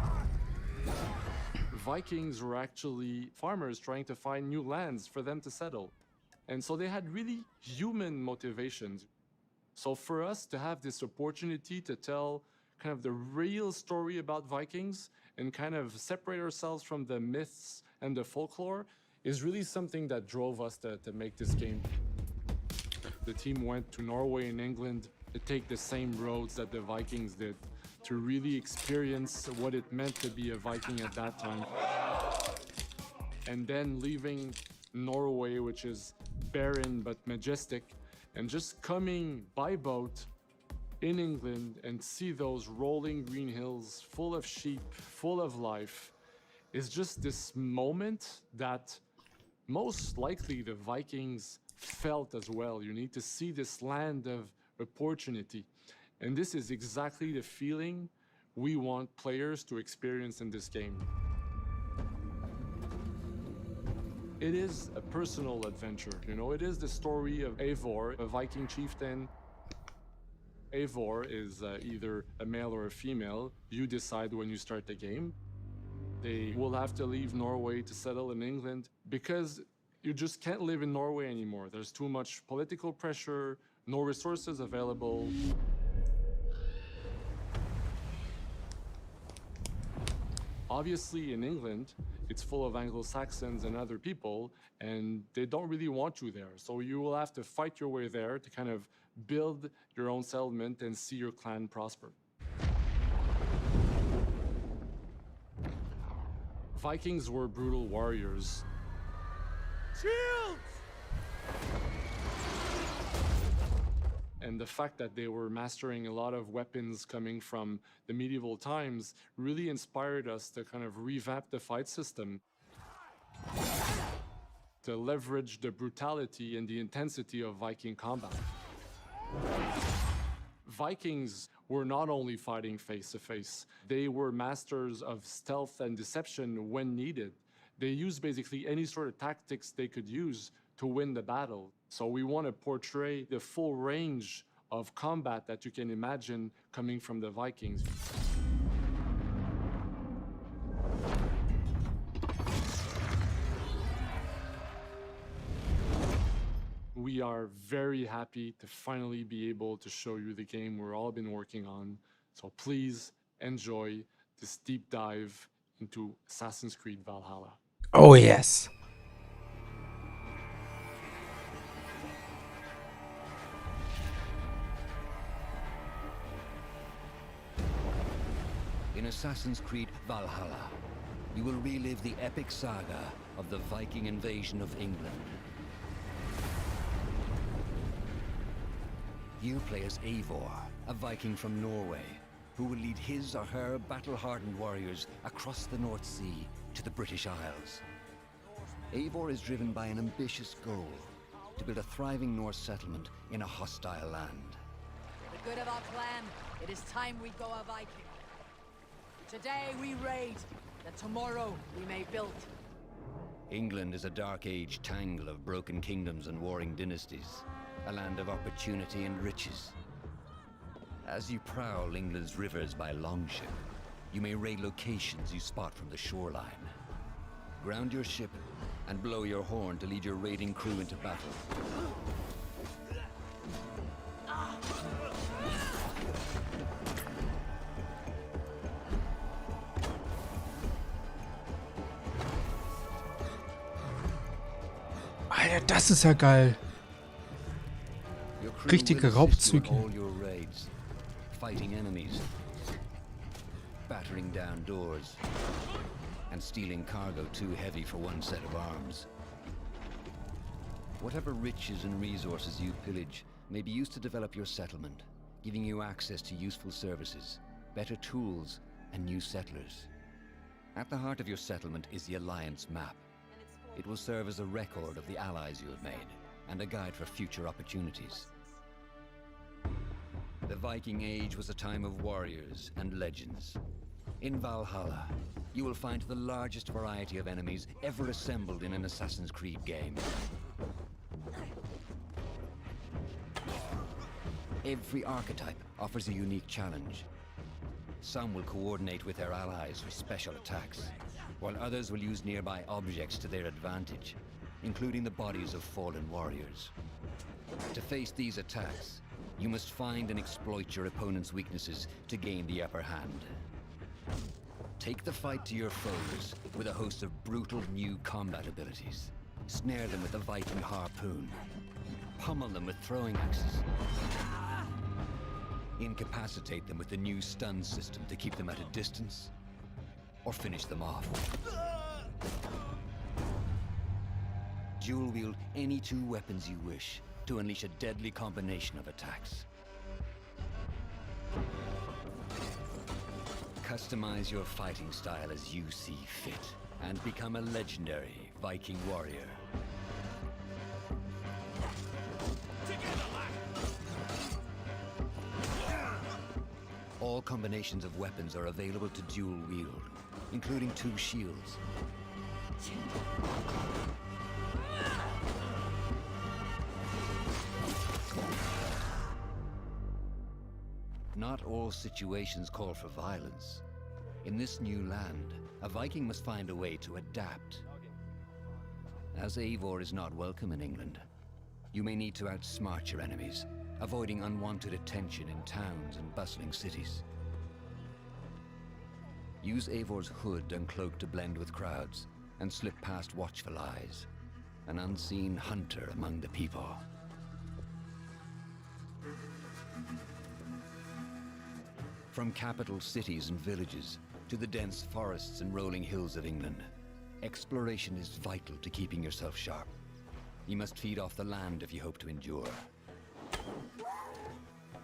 Speaker 18: Vikings were actually farmers trying to find new lands for them to settle. And so they had really human motivations. So for us to have this opportunity to tell kind of the real story about Vikings and kind of separate ourselves from the myths and the folklore is really something that drove us to make this game. The team went to Norway and England to take the same roads that the Vikings did, to really experience what it meant to be a Viking at that time. And then leaving Norway, which is barren but majestic, and just coming by boat in England and see those rolling green hills full of sheep, full of life, is just this moment that most likely the Vikings felt as well. You need to see this land of opportunity. And this is exactly the feeling we want players to experience in this game. It is a personal adventure, you know, it is the story of Eivor, a Viking chieftain. Eivor is either a male or a female. You decide when you start the game. They will have to leave Norway to settle in England because you just can't live in Norway anymore. There's too much political pressure, no resources available. Obviously, in England, it's full of Anglo-Saxons and other people, and they don't really want you there. So you will have to fight your way there to kind of build your own settlement and see your clan prosper. Vikings were brutal warriors.
Speaker 10: Shields!
Speaker 18: And the fact that they were mastering a lot of weapons coming from the medieval times really inspired us to kind of revamp the fight system, to leverage the brutality and the intensity of Viking combat. Vikings were not only fighting face-to-face, they were masters of stealth and deception when needed. They used basically any sort of tactics they could use to win the battle. So we want to portray the full range of combat that you can imagine coming from the Vikings. We are very happy to finally be able to show you the game we've all been working on So please enjoy this deep dive into Assassin's Creed Valhalla.
Speaker 1: Oh yes.
Speaker 7: In Assassin's Creed Valhalla, you will relive the epic saga of the Viking invasion of England. You play as Eivor, a Viking from Norway, who will lead his or her battle-hardened warriors across the North Sea to the British Isles. Eivor is driven by an ambitious goal, to build a thriving Norse settlement in a hostile land.
Speaker 2: For the good of our clan, it is time we go a Viking. Today we raid, that tomorrow we may build.
Speaker 7: England is a dark age tangle of broken kingdoms and warring dynasties, a land of opportunity and riches. As you prowl England's rivers by longship, you may raid locations you spot from the shoreline. Ground your ship and blow your horn to lead your raiding crew into battle.
Speaker 1: Alter, das ist ja geil. Richtige Raubzüge.
Speaker 7: Fighting enemies, battering down doors, and stealing cargo too heavy for one set of arms. Whatever riches and resources you pillage may be used to develop your settlement, giving you access to useful services, better tools, and new settlers. At the heart of your settlement is the Alliance map. It will serve as a record of the allies you have made, and a guide for future opportunities. The Viking Age was a time of warriors and legends. In Valhalla, you will find the largest variety of enemies ever assembled in an Assassin's Creed game. Every archetype offers a unique challenge. Some will coordinate with their allies for special attacks, while others will use nearby objects to their advantage, including the bodies of fallen warriors. To face these attacks, you must find and exploit your opponent's weaknesses to gain the upper hand. Take the fight to your foes with a host of brutal new combat abilities. Snare them with a Viking harpoon. Pummel them with throwing axes. Incapacitate them with the new stun system to keep them at a distance, or finish them off. Dual wield any two weapons you wish to unleash a deadly combination of attacks. Customize your fighting style as you see fit, and become a legendary Viking warrior. All combinations of weapons are available to dual wield, including 2 shields. Not all situations call for violence. In this new land, a Viking must find a way to adapt. As Eivor is not welcome in England, you may need to outsmart your enemies, avoiding unwanted attention in towns and bustling cities. Use Eivor's hood and cloak to blend with crowds, and slip past watchful eyes, an unseen hunter among the people. From capital cities and villages to the dense forests and rolling hills of England, exploration is vital to keeping yourself sharp. You must feed off the land if you hope to endure.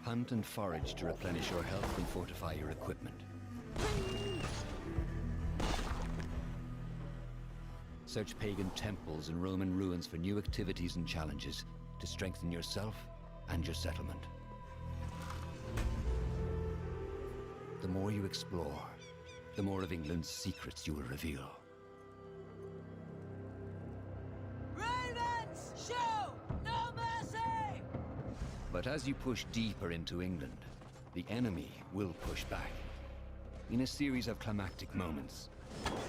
Speaker 7: Hunt and forage to replenish your health and fortify your equipment. Search pagan temples and Roman ruins for new activities and challenges to strengthen yourself and your settlement. The more you explore, the more of England's secrets you will reveal.
Speaker 2: Ravens, show no mercy!
Speaker 7: But as you push deeper into England, the enemy will push back. In a series of climactic moments,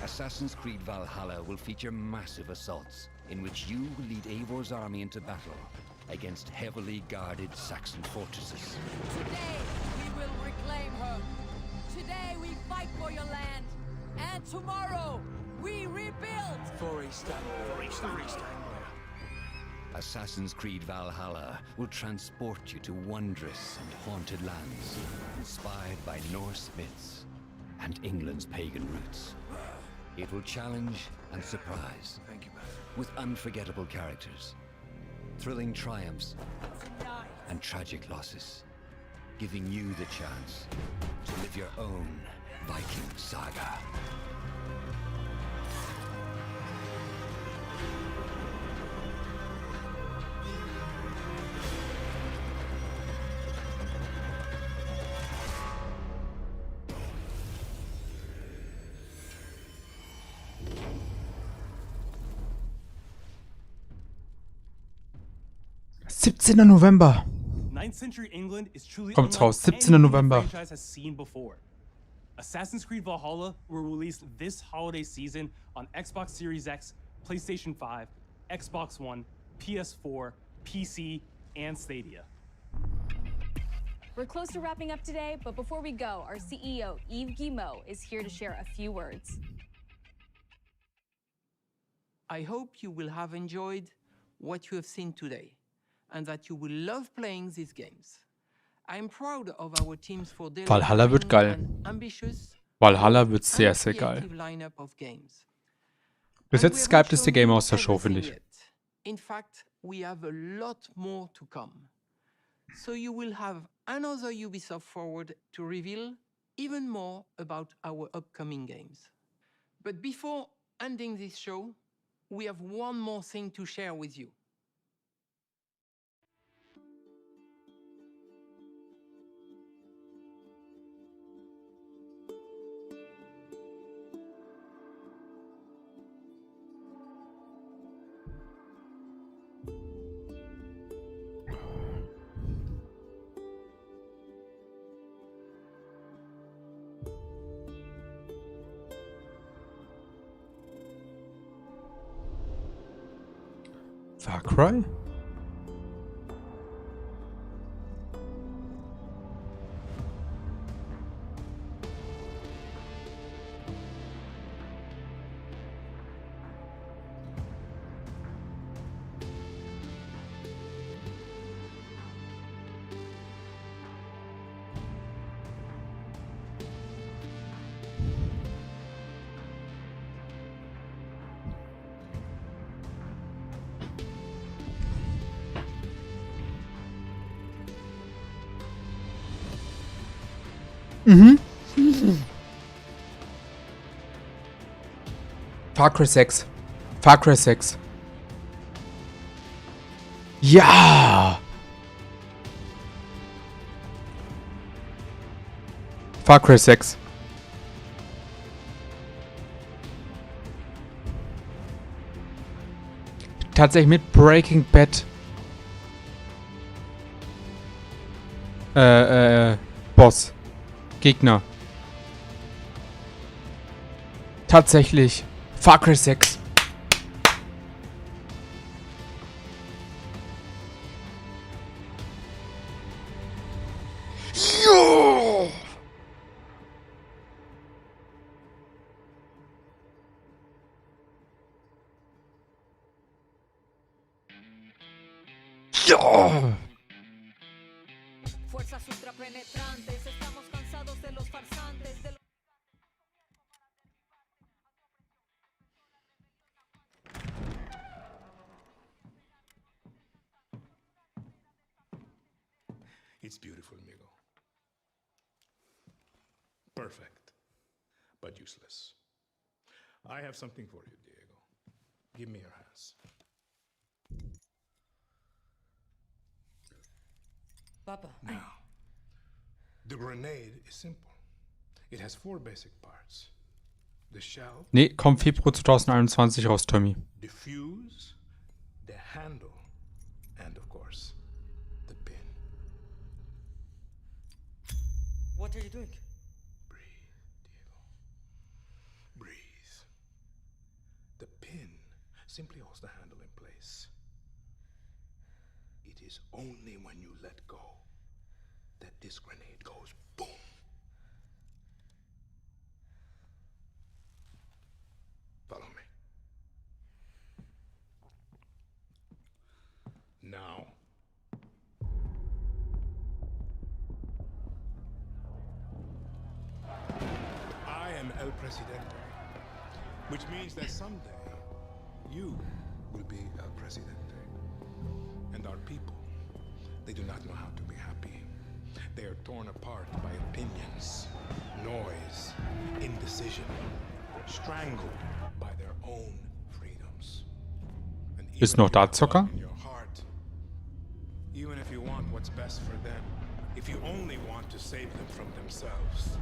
Speaker 7: Assassin's Creed Valhalla will feature massive assaults in which you will lead Eivor's army into battle against heavily guarded Saxon fortresses.
Speaker 2: Today, we will reclaim her. fight for your land. And tomorrow, we rebuild.
Speaker 7: Assassin's Creed Valhalla will transport you to wondrous and haunted lands, inspired by Norse myths and England's pagan roots. It will challenge and surprise, with unforgettable characters, thrilling triumphs, and tragic losses, giving you the chance to live your own Viking saga.
Speaker 1: November.
Speaker 10: 9th century England is truly
Speaker 1: Kommt's raus,
Speaker 10: unlike
Speaker 1: 17.
Speaker 10: anything
Speaker 1: November.
Speaker 10: the franchise has seen before. Assassin's Creed Valhalla will release this holiday season on Xbox Series X, PlayStation 5, Xbox One, PS4, PC, and Stadia.
Speaker 9: We're close to wrapping up today, but before we go, our CEO, Yves Guillemot, is here to share a few words.
Speaker 3: I hope you will have enjoyed what you have seen today, and that you will love playing these games. I'm proud of our teams for
Speaker 1: Valhalla wird geil.
Speaker 3: ambitious
Speaker 1: Valhalla wird sehr, sehr geil.
Speaker 3: creative lineup of games.
Speaker 1: Bis jetzt das gehypteste Game aus der Show, finde ich.
Speaker 3: In fact, we have a lot more to come. So you will have another Ubisoft Forward to reveal even more about our upcoming games. But before ending this show, we have one more thing to share with you.
Speaker 1: Far Cry? Mhm. Far Cry 6. Far Cry 6. Ja! Far Cry 6. Tatsächlich mit Breaking Bad. Boss. Gegner. Tatsächlich. Far Cry 6. Jo! Ja!
Speaker 2: Fuerzas ultrapenetrantes, estamos cansados de los farsantes, de los...
Speaker 19: It's beautiful, amigo. Perfect, but useless. I have something for you, Diego. Give me your hands.
Speaker 13: Papa,
Speaker 19: Now, the grenade is simple. It has 4 basic parts. The shell,
Speaker 1: Nee, kommt Februar 2021 raus, Tommy.
Speaker 19: the fuse, the handle, and of course, the pin.
Speaker 13: what are you doing?
Speaker 19: Breathe. The pin simply holds the handle in place. It is only when you let go that this grenade goes boom. Which means that someday you will be El Presidente. And our people, they do not know how to be happy. They are torn apart by opinions, noise, indecision, strangled by their own freedoms.
Speaker 1: Bist noch da, Zocker?
Speaker 19: Even if you want what's best for them, if you only want to save them from themselves.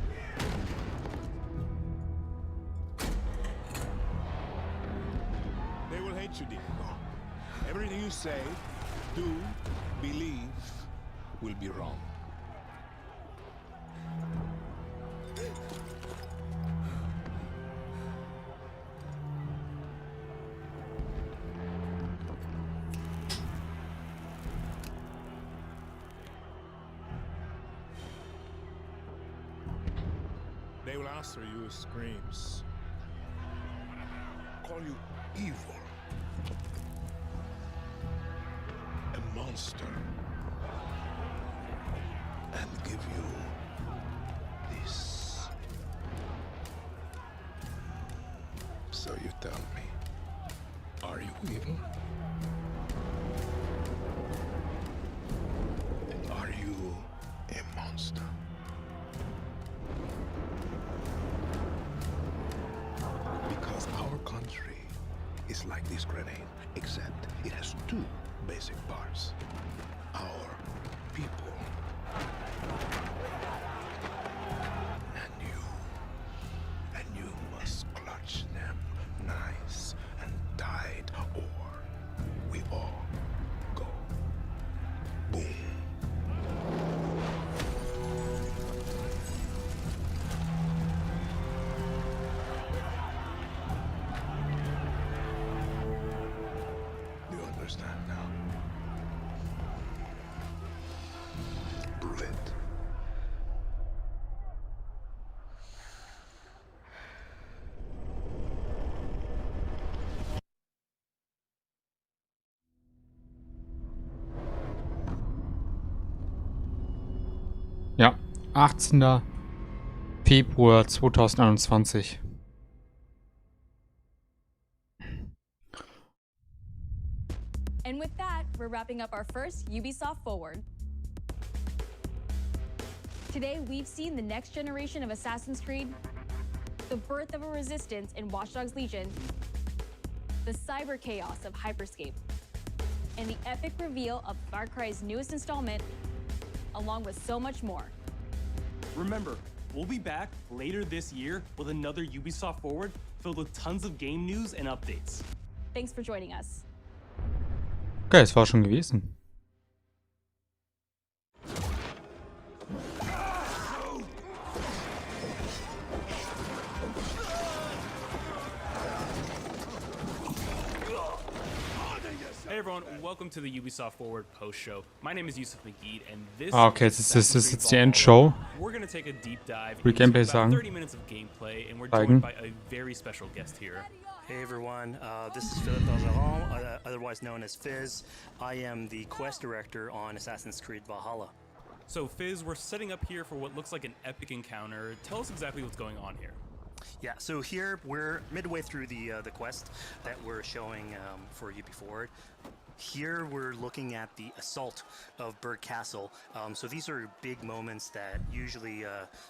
Speaker 19: They will hate you, Diego. Everything you say, do, believe, will be wrong. They will answer you with screams, call you evil, a monster, and give you this. So you tell me, are you evil? Are you a monster? Because our country is like this grenade, except it has two basic parts. Our people and you must clutch them nice and tight, or we all go boom. You understand now? Prove it.
Speaker 1: Ja, 18. Februar 2021.
Speaker 9: And with that, we're wrapping up our first Ubisoft Forward. Today, we've seen the next generation of Assassin's Creed, the birth of a resistance in Watch Dogs Legion, the cyber chaos of Hyperscape, and the epic reveal of Far Cry's newest installment, along with so much more.
Speaker 10: Remember, we'll be back later this year with another Ubisoft Forward filled with tons of game news and updates.
Speaker 9: Thanks for joining us.
Speaker 1: Okay, es war schon gewesen.
Speaker 10: Hey everyone, welcome to the Ubisoft Forward post show. My name is Yusuf Magid, and this
Speaker 1: Okay, das ist jetzt die Endshow.
Speaker 10: We're going to take a deep dive
Speaker 1: Will
Speaker 10: into
Speaker 1: Gameplay
Speaker 10: about
Speaker 1: sagen.
Speaker 10: 30 minutes of gameplay, and we're
Speaker 1: Zeigen.
Speaker 10: joined by a very special guest here.
Speaker 5: Hey everyone, this is Philippe Bergeron, otherwise known as Fizz. I am the quest director on Assassin's Creed Valhalla.
Speaker 10: So Fizz, we're setting up here for what looks like an epic encounter. Tell us exactly what's going on here.
Speaker 5: Yeah, so here we're midway through the quest that we're showing for UB Forward. Here we're looking at the assault of Berg Castle. So these are big moments that usually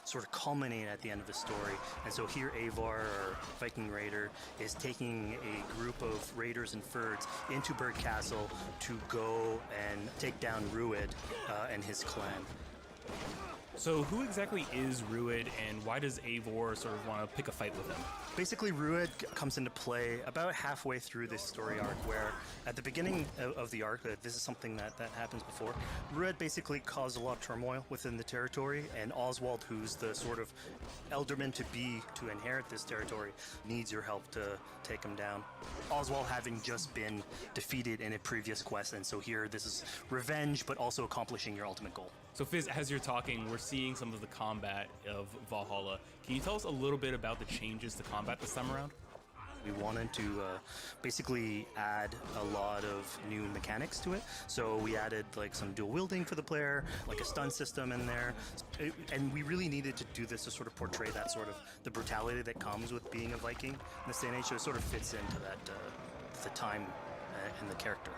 Speaker 5: sort of culminate at the end of the story. And so here Avar, our Viking raider, is taking a group of raiders and Fyrds into Berg Castle to go and take down Rued and his clan.
Speaker 10: So who exactly is Rued, and why does Eivor sort of want to pick a fight with him?
Speaker 5: Basically, Rued comes into play about halfway through this story arc, where at the beginning of the arc, this is something that happens before, Rued basically caused a lot of turmoil within the territory, and Oswald, who's the sort of elderman-to-be to inherit this territory, needs your help to take him down. Oswald having just been defeated in a previous quest, and so here this is revenge, but also accomplishing your ultimate goal.
Speaker 10: So Fizz, as you're talking, we're seeing some of the combat of Valhalla. Can you tell us a little bit about the changes to combat this time around?
Speaker 5: We wanted to basically add a lot of new mechanics to it. So we added like some dual wielding for the player, like a stun system in there. And we really needed to do this to sort of portray that sort of the brutality that comes with being a Viking in this day and age. So it sort of fits into that, the time and the character.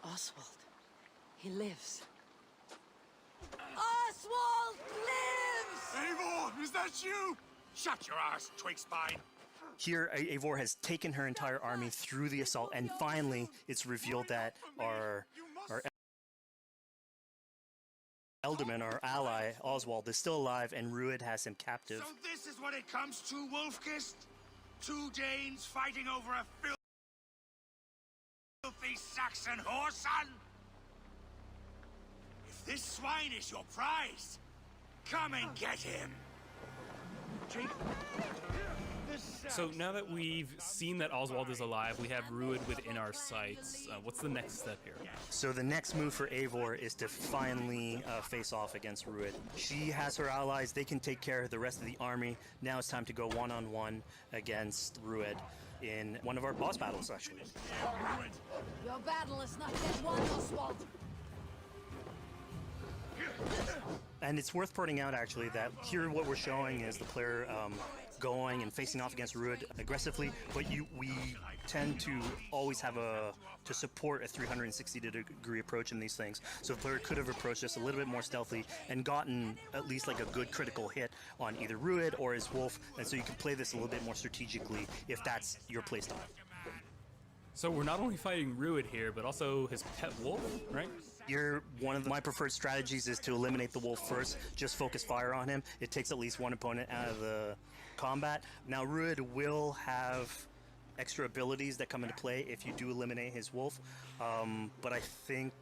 Speaker 2: Oswald. He lives. Oswald lives!
Speaker 16: Eivor, is that you? Shut your ass, twig spine.
Speaker 5: Here, Eivor has taken her entire army through the assault, and finally, it's revealed that our Ealdorman, our ally, Oswald, is still alive, and Rued has him captive.
Speaker 16: So this is what it comes to, Wolfkist? 2 Danes fighting over a filthy Saxon whoreson? If this swine is your prize, come and get him.
Speaker 10: So now that we've seen that Oswald is alive, we have Rued within our sights. What's the next step here?
Speaker 5: So the next move for Eivor is to finally face off against Rued. She has her allies, they can take care of the rest of the army. Now it's time to go one-on-one against Rued in one of our boss battles, actually.
Speaker 2: Your battle is not yet won, Oswald.
Speaker 5: And it's worth pointing out, actually, that here what we're showing is the player going and facing off against Rued aggressively, but we tend to always have to support a 360-degree approach in these things. So the player could have approached this a little bit more stealthily and gotten at least like a good critical hit on either Rued or his wolf, and so you can play this a little bit more strategically if that's your playstyle.
Speaker 10: So we're not only fighting Rued here, but also his pet wolf, right?
Speaker 5: Here, one of my preferred strategies is to eliminate the wolf first, just focus fire on him. It takes at least one opponent out of the combat. Now, Rued will have extra abilities that come into play if you do eliminate his wolf, but I think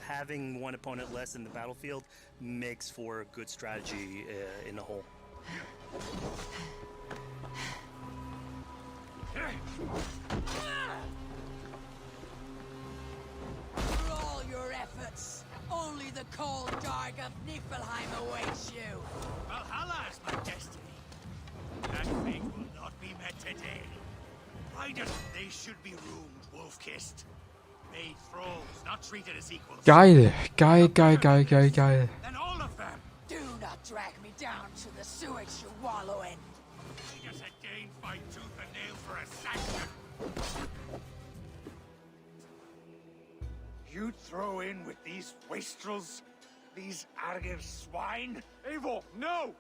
Speaker 5: having one opponent less in the battlefield makes for a good strategy in the whole.
Speaker 2: For all your efforts, only the cold dark of Niflheim awaits you.
Speaker 16: Valhalla is my destiny. That fate will not be met today. Riders, they should be roomed, wolf-kissed. Made thralls, not treated as equals.
Speaker 1: Geil, geil, geil, geil, geil, geil.
Speaker 2: Then all of them. Do not drag me down to the sewage you wallow in.
Speaker 16: Just a Dane fight tooth and nail for a Saxon. You'd throw in with these wastrels? These argive swine?
Speaker 20: Eivor, no!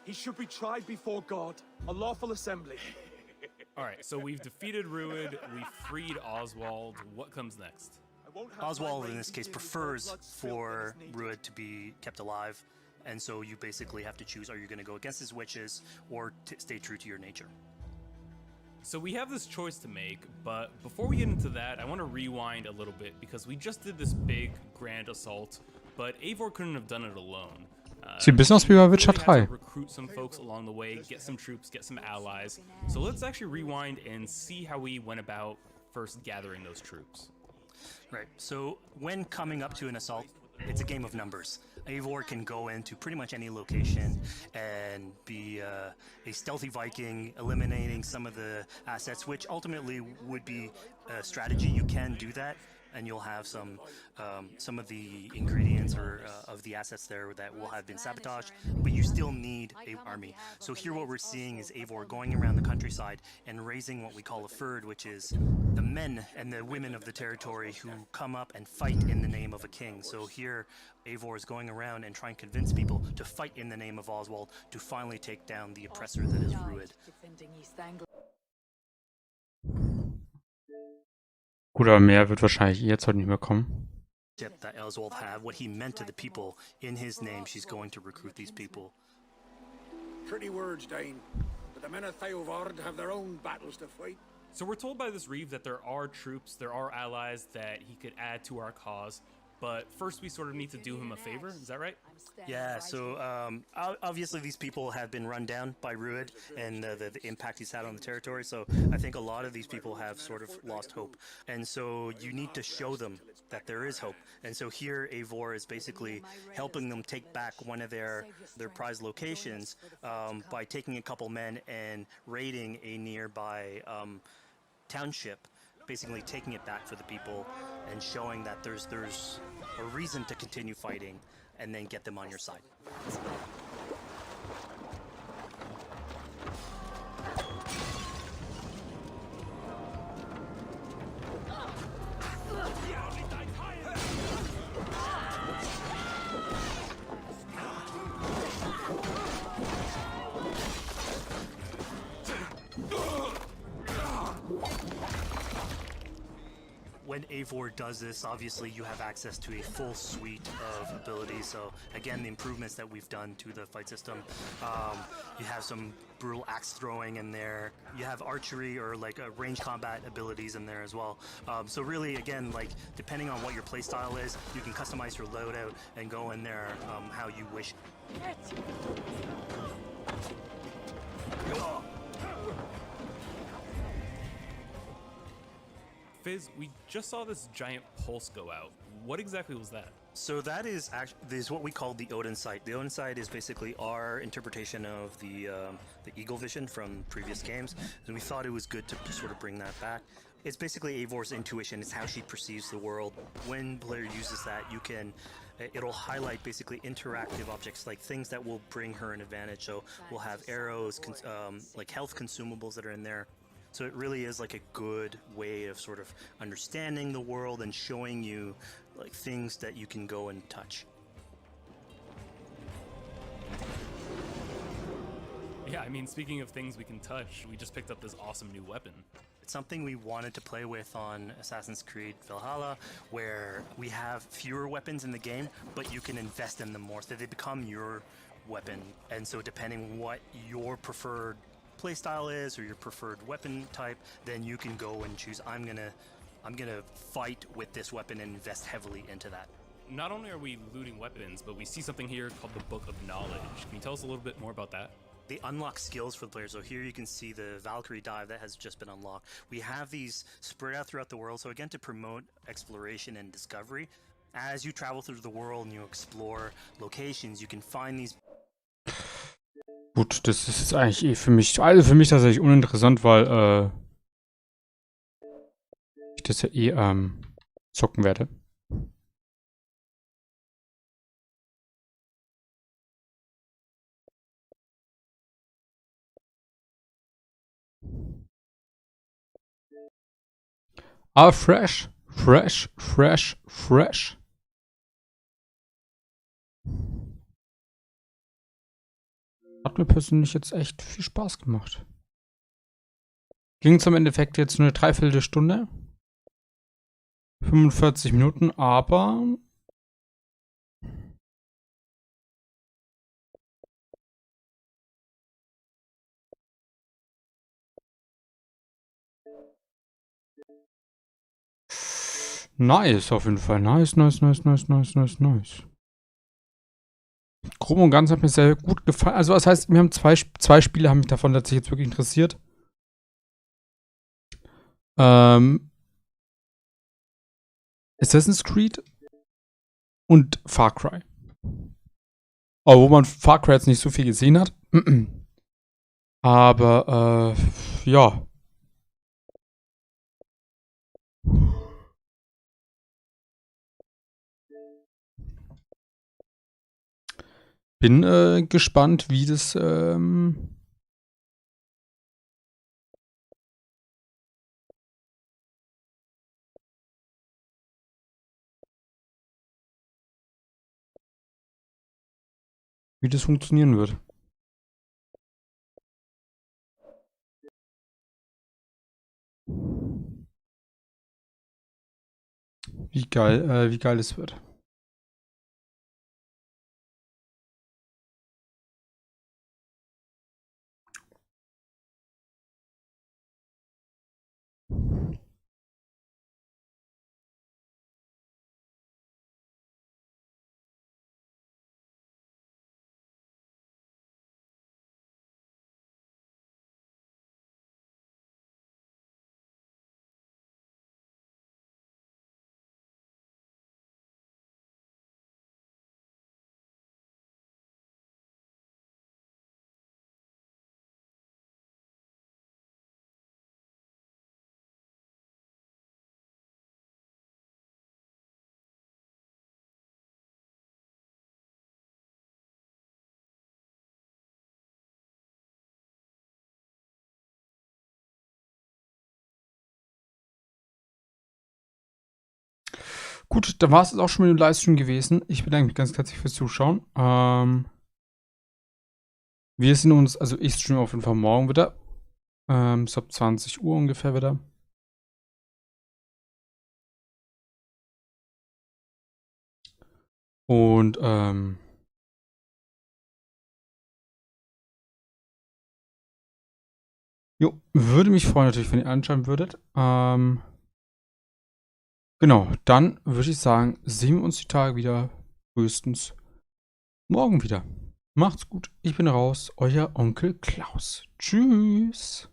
Speaker 20: He should be tried before God, a lawful assembly.
Speaker 10: Alright, so we've defeated Rued, we freed Oswald. What comes next?
Speaker 5: Oswald, in this case, prefers for Rued to be kept alive, and so you basically have to choose, are you going to go against his wishes or stay true to your nature?
Speaker 10: So we have this choice to make, but before we get into that, I want to rewind a little bit because we just did this big, grand assault, but Eivor couldn't have done it alone.
Speaker 1: Sieht ein bisschen aus wie bei Witcher 3.
Speaker 10: Recruit some folks along the way, get some troops, get some allies. So let's actually rewind and see how we went about first gathering those troops.
Speaker 5: Right, so when coming up to an assault, it's a game of numbers. Eivor can go into pretty much any location and be a stealthy Viking, eliminating some of the assets, which ultimately would be a strategy. You can do that, and you'll have some of the ingredients or of the assets there that will have been sabotaged, but you still need an army. So here what we're seeing is Eivor going around the countryside and raising what we call a fyrd, which is the men and the women of the territory who come up and fight in the name of a king. So here Eivor is going around and trying to convince people to fight in the name of Oswald to finally take down the oppressor that is Rued.
Speaker 1: Gut, aber mehr wird wahrscheinlich jetzt heute nicht mehr kommen.
Speaker 5: That Oswald had, what he meant to the people in his name, she's going to recruit these people.
Speaker 16: Pretty words, Dane. But the men of Theovard have their own battles to fight.
Speaker 10: So we're told by this Reeve that there are troops, there are allies that he could add to our cause. but first we sort of need to do him a favor. Is that right?
Speaker 5: Yeah, so obviously these people have been run down by Ruid and the impact he's had on the territory, so I think a lot of these people have sort of lost hope. And so you need to show them that there is hope. And so here Eivor is basically helping them take back one of their prized locations by taking a couple men and raiding a nearby township, basically taking it back for the people and showing that there's a reason to continue fighting, and then get them on your side. When Eivor does this, obviously you have access to a full suite of abilities. So again, the improvements that we've done to the fight system, you have some brutal axe throwing in there. You have archery or like range combat abilities in there as well. So really, again, like depending on what your playstyle is, you can customize your loadout and go in there how you wish.
Speaker 10: Fizz, we just saw this giant pulse go out. What exactly was that?
Speaker 5: So that is what we call the Odin sight. The Odin sight is basically our interpretation of the eagle vision from previous games, and we thought it was good to sort of bring that back. It's basically Eivor's intuition. It's how she perceives the world. When the player uses that, it'll highlight basically interactive objects, like things that will bring her an advantage. So we'll have arrows, like health consumables that are in there. So it really is like a good way of sort of understanding the world and showing you like things that you can go and touch.
Speaker 10: Yeah, I mean, speaking of things we can touch, we just picked up this awesome new weapon.
Speaker 5: It's something we wanted to play with on Assassin's Creed Valhalla, where we have fewer weapons in the game, but you can invest in them more, so they become your weapon. And so depending on what your preferred playstyle is or your preferred weapon type, then you can go and choose, I'm gonna fight with this weapon and invest heavily into that.
Speaker 10: Not only are we looting weapons, but we see something here called the Book of Knowledge. Can you tell us a little bit more about that?
Speaker 5: They unlock skills for the player. So here you can see the Valkyrie dive that has just been unlocked. We have these spread out throughout the world, so again, to promote exploration and discovery. As you travel through the world and you explore locations, you can find these.
Speaker 1: Gut, das ist jetzt eigentlich eh für mich tatsächlich uninteressant, weil ich das ja eh zocken werde. Aber fresh. Hat mir persönlich jetzt echt viel Spaß gemacht. Ging es im Endeffekt jetzt nur eine Dreiviertelstunde. 45 Minuten, aber nice auf jeden Fall. Nice. Grob und ganz hat mir sehr gut gefallen. Also das heißt, mir haben zwei Spiele haben mich davon tatsächlich jetzt wirklich interessiert. Assassin's Creed und Far Cry. Aber wo man Far Cry jetzt nicht so viel gesehen hat. Aber ja. Bin gespannt, wie das funktionieren wird. Wie geil es wird. Gut, dann war es auch schon mit dem Livestream gewesen. Ich bedanke mich ganz herzlich fürs Zuschauen. Wir sehen uns, also ich streame auf jeden Fall morgen wieder. So ab 20 Uhr ungefähr wieder. Und, jo, würde mich freuen natürlich, wenn ihr anschauen würdet. Genau, dann würde ich sagen, sehen wir uns die Tage wieder. Frühestens morgen wieder. Macht's gut, ich bin raus, euer Onkel Klaus. Tschüss.